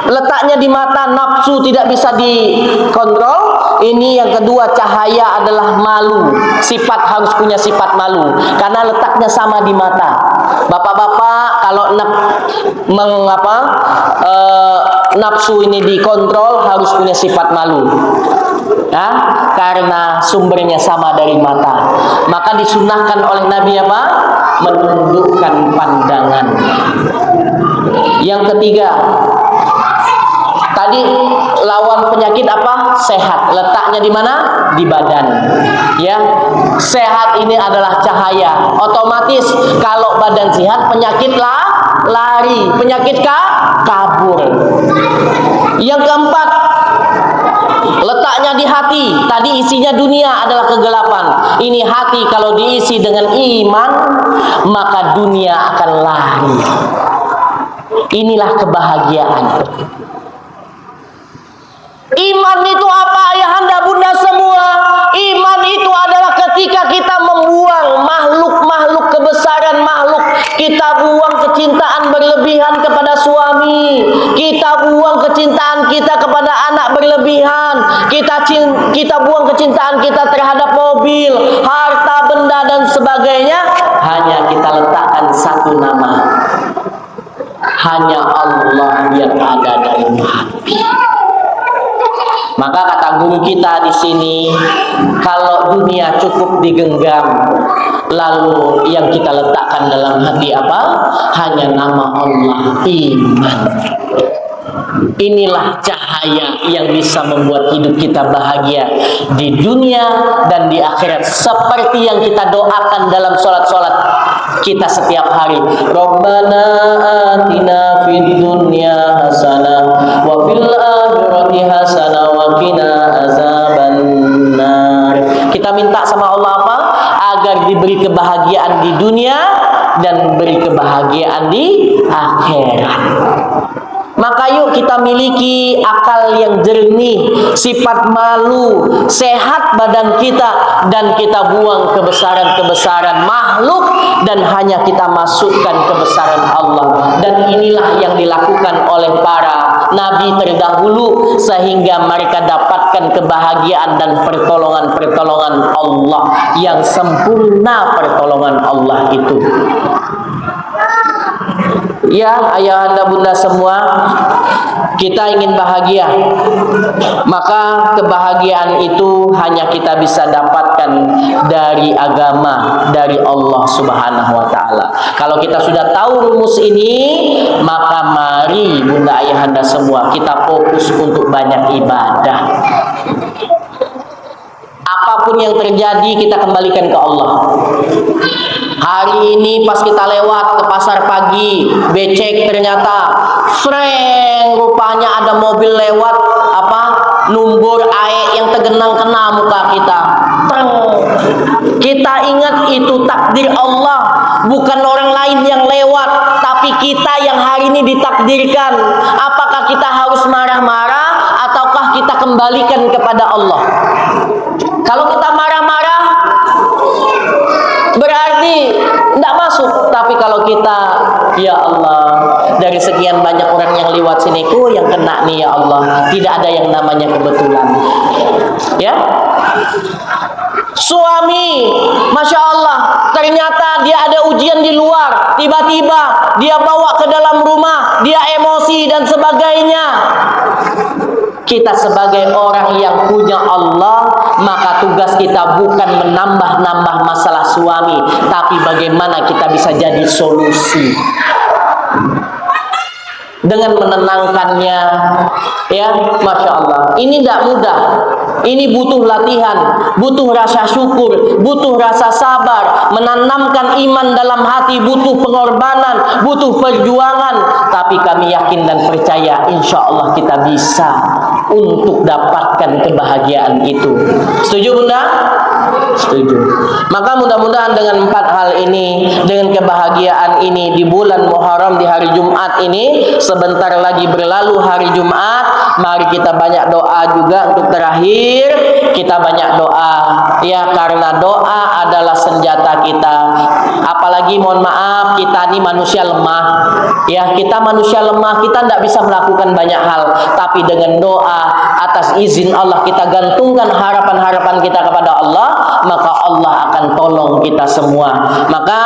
letaknya di mata, nafsu tidak bisa dikontrol. Ini yang kedua, cahaya adalah malu. Sifat harus punya sifat malu, karena letaknya sama di mata. Bapak-bapak kalau nafsu ini dikontrol harus punya sifat malu. Ya, karena sumbernya sama dari mata. Maka disunahkan oleh Nabi apa? Menundukkan pandangan. Yang ketiga, tadi lawan penyakit apa? Sehat. Letaknya di mana? Di badan. Ya, sehat ini adalah cahaya. Otomatis kalau badan sehat, penyakit lari, penyakit kabur. Yang keempat, letaknya di hati. Tadi isinya dunia adalah kegelapan. Ini hati kalau diisi dengan iman, maka dunia akan lari. Inilah kebahagiaan. Iman itu apa, ayahanda bunda semua? Iman itu adalah ketika kita membuang makhluk-makhluk kebesaran makhluk. Kita buang kecintaan berlebihan kepada suami, kita buang kecintaan kita kepada anak berlebihan, kita buang kecintaan kita terhadap mobil, harta benda dan sebagainya. Hanya kita letakkan satu nama, hanya Allah yang ada dalam hati. Maka kata guru kita di sini, kalau dunia cukup digenggam, lalu yang kita letakkan dalam hati apa? Hanya nama Allah, iman. Inilah cahaya yang bisa membuat hidup kita bahagia di dunia dan di akhirat, seperti yang kita doakan dalam sholat-sholat kita setiap hari. Rabbana atina fid dunya hasanah wa fil akhirati hasanah wa qina azabannar. Kita minta sama Allah apa? Agar diberi kebahagiaan di dunia dan beri kebahagiaan di akhirat. Maka yuk kita miliki akal yang jernih, sifat malu, sehat badan kita, dan kita buang kebesaran-kebesaran makhluk dan hanya kita masukkan kebesaran Allah. Dan inilah yang dilakukan oleh para nabi terdahulu sehingga mereka dapatkan kebahagiaan dan pertolongan-pertolongan Allah yang sempurna. Pertolongan Allah itu, ya ayahanda bunda semua, kita ingin bahagia, maka kebahagiaan itu hanya kita bisa dapatkan dari agama, dari Allah Subhanahu wa taala. Kalau kita sudah tahu rumus ini, maka mari Bunda Ayahanda semua kita fokus untuk banyak ibadah. Apapun yang terjadi kita kembalikan ke Allah. Hari ini pas kita lewat ke pasar pagi, becek ternyata sreng, rupanya ada mobil lewat numbur air yang tergenang kena muka kita. Treng. Kita ingat itu takdir Allah, bukan orang lain yang lewat, tapi kita yang hari ini ditakdirkan. Apakah kita harus marah-marah ataukah kita kembalikan kepada Allah? Kalau kita marah-marah berarti tidak masuk. Tapi kalau kita, ya Allah, dari sekian banyak orang yang lewat sini, yang kena nih ya Allah, tidak ada yang namanya kebetulan. Ya, suami, masya Allah, ternyata dia ada ujian di luar, tiba-tiba dia bawa ke dalam rumah, dia emosi dan sebagainya. Kita sebagai orang yang punya Allah, maka tugas kita bukan menambah-nambah masalah suami, tapi bagaimana kita bisa jadi solusi dengan menenangkannya. Ya, masya Allah, ini tidak mudah. Ini butuh latihan, butuh rasa syukur, butuh rasa sabar, menanamkan iman dalam hati, butuh pengorbanan, butuh perjuangan. Tapi kami yakin dan percaya, insya Allah kita bisa untuk dapatkan kebahagiaan itu. Setuju Bunda? Setuju. Maka mudah-mudahan dengan 4 hal ini, dengan kebahagiaan ini di bulan Muharram, di hari Jumat ini, sebentar lagi berlalu hari Jumat. Mari kita banyak doa juga untuk terakhir. Kita banyak doa, ya, karena doa adalah senjata kita. Apalagi mohon maaf, kita ini manusia lemah. Ya, kita manusia lemah, kita tidak bisa melakukan banyak hal. Tapi dengan doa, atas izin Allah, kita gantungkan harapan-harapan kita kepada Allah, maka Allah akan tolong kita semua. Maka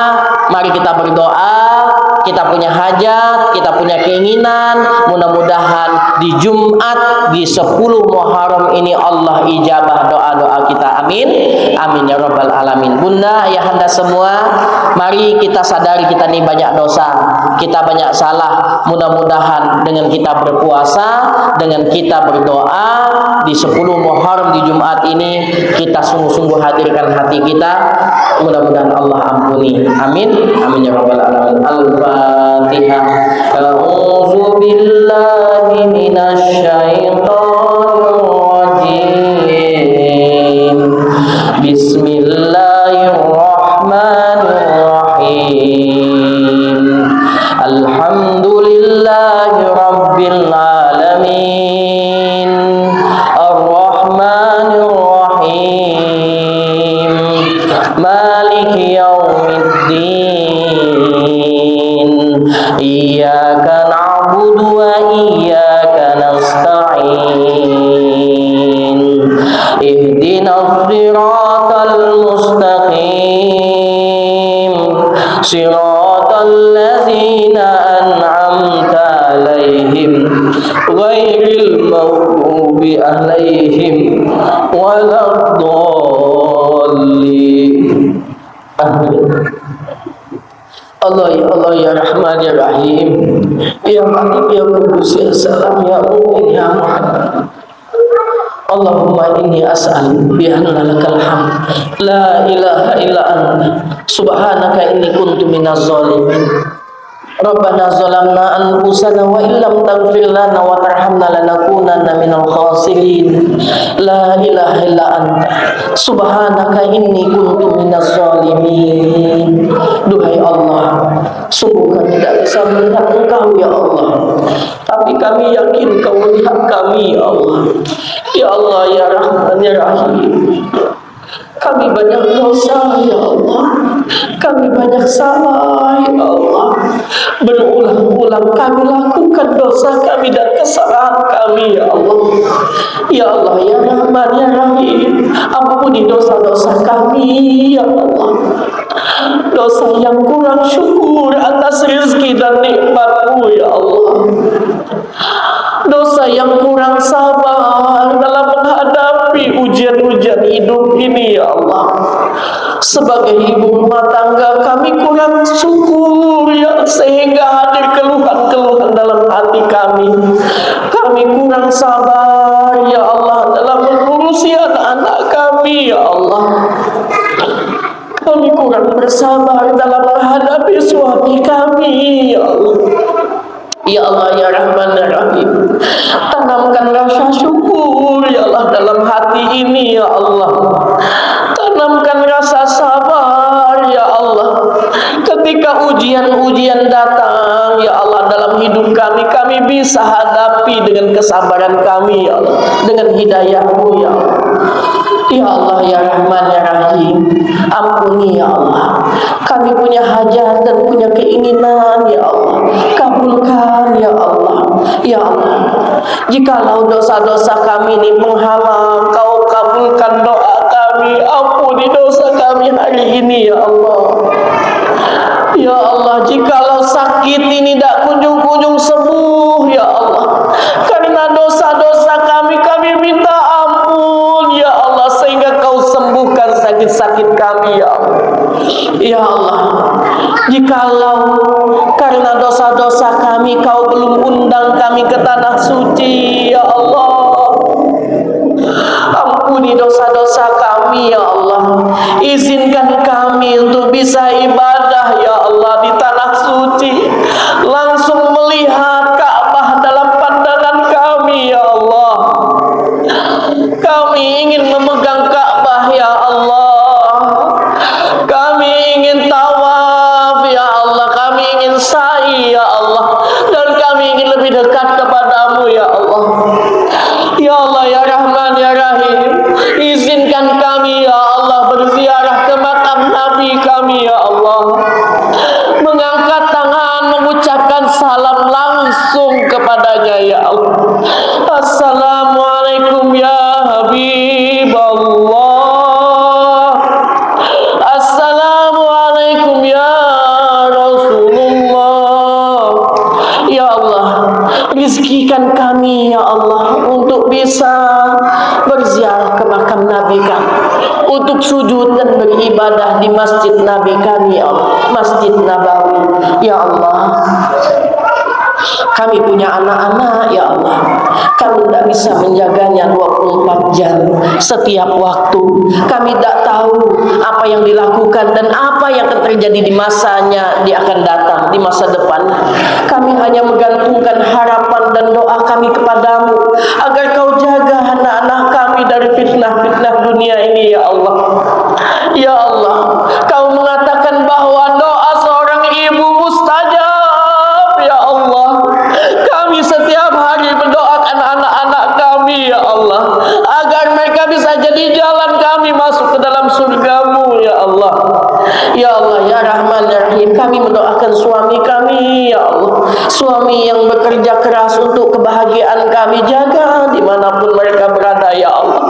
mari kita berdoa. Kita punya hajat, kita punya keinginan, mudah-mudahan di Jumat di 10 Muharram ini Allah ijabah doa-doa kita. Amin. Amin ya rabbal alamin. Bunda, ayahanda semua, mari kita sadari kita ini banyak dosa, kita banyak salah. Mudah-mudahan dengan kita berpuasa, dengan kita berdoa di 10 Muharram di Jumat ini, kita sungguh-sungguh hadirkan hati kita. Mudah-mudahan Allah ampuni. Amin. Amin ya rabbal alamin. Al-Fatihah. A'udzu billahi minasy syaithanir rajim. Bismillahirrahmanirrahim. Alhamdulillahi rabbil alamin. Ar-Rahmanir Rahim. Maliki yaumiddin. Iyyaka na'budu wa iyyaka nasta'in. Ihdinas siratal mustaqim. Siratal ladzina an'amta 'alaihim ghairil maghdubi 'alaihim waladdallin. Amin. Allah ya Allah ya Rahman ya Rahim, ya Malik ya Qudus ya Salam ya Mu'min ya Muhammad. Allahumma inni as'al bi anna lakal hamd la ilaha illa anta subhanaka inni kuntu minaz zalimin. Rabbana zalamna anfusana wa illam taghfir lana wa tarhamna lanakunanna minal khasirin. La ilaha illa anta subhanaka inni kuntu minaz zalimin. Duhai Allah, sungguh kami tidak bisa melihat Engkau ya Allah, tapi kami yakin Kau melihat kami ya Allah. Ya Allah ya Rahman ya Rahim, kami banyak dosa ya Allah, kami banyak salah ya Allah. Berulang-ulang kami lakukan dosa kami dan kesalahan kami ya Allah. Ya Allah ya Rahman ya Rahim, ampuni dosa-dosa kami ya Allah. Dosa yang kurang syukur atas rezeki dan nikmat-Mu ya Allah. Dosa yang kurang sabar dalam menghadapi ujian-ujian hidup ini ya Allah. Sebagai ibu rumah tangga kami kurang syukur ya, sehingga hadir keluhan-keluhan dalam hati kami. Kami kurang sabar ya Allah dalam mengurusi anak-anak kami ya Allah. Kami kurang bersabar dalam menghadapi suami kami ya Allah. Ya Allah ya Rahman ya Rahim, tanamkan rasa syukur ya Allah dalam hati ini ya Allah. Tanamkan rasa sabar ya Allah. Ketika ujian-ujian datang ya Allah dalam hidup kami, kami bisa hadapi dengan kesabaran kami ya Allah, dengan hidayah-Mu ya Allah. Ya Allah ya Rahman ya Rahim, ampuni ya Allah. Kami punya hajat dan punya keinginan ya Allah, kabulkan ya Allah. Ya Allah, jikalau dosa-dosa kami ini menghalang, Kau kabulkan doa kami. Ampuni dosa kami hari ini ya Allah. Ya Allah, jikalau sakit ini tidak kunjung-kunjung sembuh ya Allah, karena dosa-dosa kami minta ampun ya Allah, sehingga Kau sembuhkan sakit-sakit kami ya Allah. Ya Allah, jikalau karena dosa-dosa kami Kau belum undang kami ke tanah suci ya Allah, ampuni dosa-dosa kami ya Allah. Izinkan kami untuk bisa ibadah ya Allah di tanah suci, langsung melihat Ka'bah dalam pandangan kami ya Allah. Kami ingin memegang Ka'bah ya Allah. Kami ingin tawaf ya Allah. Kami ingin sa'i ya Allah, dan kami ingin lebih dekat kepadamu ya Allah. Ya Allah ya Rahman ya Rahim, izinkan kami ya Allah berziarah ke makam Nabi kami ya Allah, mengangkat tangan mengucapkan salam langsung kepadanya ya Allah. Assalamualaikum ya Habiballah, Assalamualaikum ya Rasulullah. Ya Allah, rizkikan kami ya Allah untuk bisa berziarah ke makam Nabi kami, untuk sujud dan beribadah di masjid Nabi kami ya Allah, Masjid Nabawi. Ya Allah, kami punya anak-anak ya Allah, kami tidak bisa menjaganya 24 jam setiap waktu. Kami tidak tahu apa yang dilakukan dan apa yang akan terjadi di masanya dia akan datang, di masa depan. Kami hanya menggantungkan harapan dan doa kami kepadamu, agar Kau jaga anak-anak kami dari fitnah-fitnah dunia ini ya Allah. Ya Allah, Kau mengatakan bahwa doa seorang ibu mustajab ya Allah. Kami setiap hari mendoakan anak-anak kami ya Allah, agar mereka bisa jadi jalan kami masuk ke dalam surga-Mu ya Allah. Ya Allah ya Rahman ya Rahim, kami mendoakan suami kami ya Allah, suami yang bekerja keras untuk kebahagiaan kami, jaga dimanapun mereka berada ya Allah.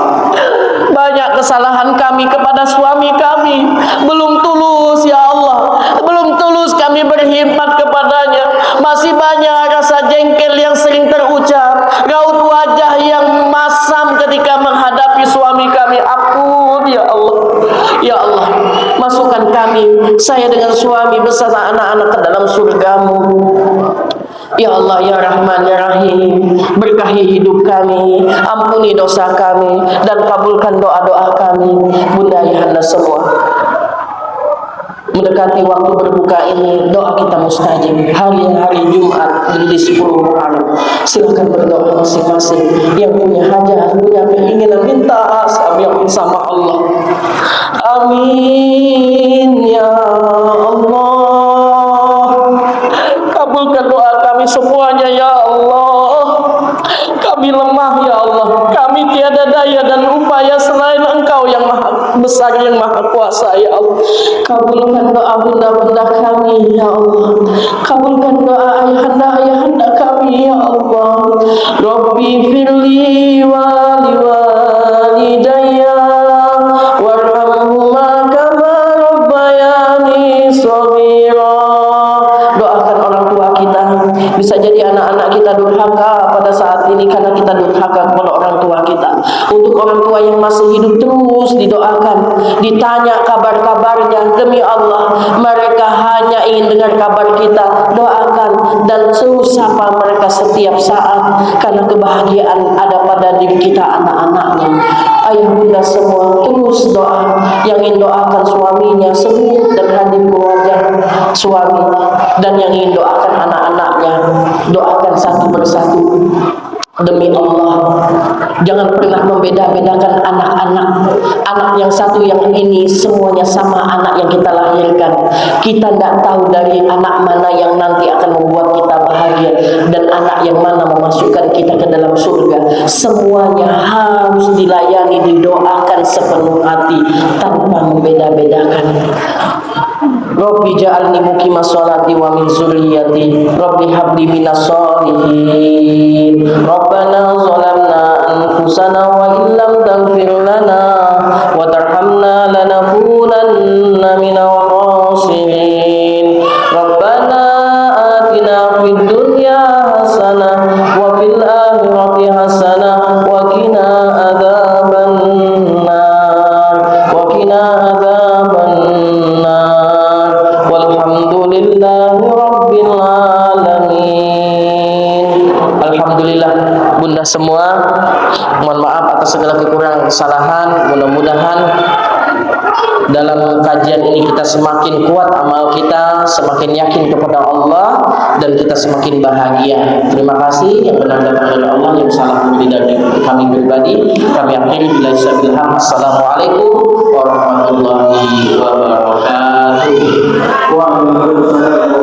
Banyak kesalahan kami kepada suami kami, belum tulus ya Allah, belum tulus kami berkhidmat kepadanya. Masih banyak rasa jengkel yang sering terucap, raut wajah yang masam ketika menghadapi suami kami. Ampun ya Allah. Ya Allah, masukkan kami, saya dengan suami beserta anak-anak ke dalam surga-Mu. Ya Allah ya Rahman ya Rahim, berkahi hidup kami, ampuni dosa kami, dan kabulkan doa-doa kami. Bunda ayahanda semua, mendekati waktu berbuka ini, doa kita mustajab. Hari Jumat di 10 Muharram, silakan berdoa masing-masing. Yang punya hajat, punya keinginan, minta sama Allah. Amin ya Allah. Kabulkan doa kami semuanya ya Allah. Kami lemah ya Allah, kami tiada daya dan upaya selain Engkau yang maha besar, yang maha kuasa ya Allah. Kabulkan doa bunda-bunda kami ya Allah, kabulkan doa ayahanda-ayahanda kami ya Allah. Rabbi firli wali walidayya warhamhuma kama rabbayani shaghira. Doakan orang tua kita, bisa jadi anak-anak kita durhaka pada saat ini karena kita. Untuk orang tua yang masih hidup terus didoakan, ditanya kabar-kabarnya. Demi Allah, mereka hanya ingin dengar kabar kita. Doakan dan terus sapa mereka setiap saat, karena kebahagiaan ada pada diri kita, anak-anaknya. Ayah bunda semua terus doa. Yang ingin doakan suaminya sebut dan hadir ke wajah suami, dan yang ingin doakan anak-anaknya, doakan satu persatu. Demi Allah, jangan pernah membeda-bedakan anak-anak. Anak yang satu yang ini semuanya sama anak yang kita lahirkan. Kita tidak tahu dari anak mana yang nanti akan membuat kita bahagia, dan anak yang mana memasukkan kita ke dalam surga. Semuanya harus dilayani, didoakan sepenuh hati tanpa membeda-bedakan. Rabbi ja'alni muqimas sholati wa min dzurriyyati Rabbi habli minas sholihin. Rabbana zalamna anfusana wa illam taghfir lana wa tarhamna lanakunanna minal khasirin. Rabbana atina fid dunya hasanah wa fil akhirati hasanah wa qina adzabannar wa qina adzabannar. Walhamdulillahi Rabbil Alamin. Alhamdulillah bunda semua, mohon maaf atas segala kekurangan kesalahan. Mudah-mudahan dalam kajian ini kita semakin kuat amal kita, semakin yakin kepada Allah, dan kita semakin bahagia. Terima kasih. Yang benar datang dari Allah, yang salah dari kami pribadi. Kami akhiri bila sabil haq. Assalamualaikum warahmatullahi wabarakatuh. Waalaikumsalam.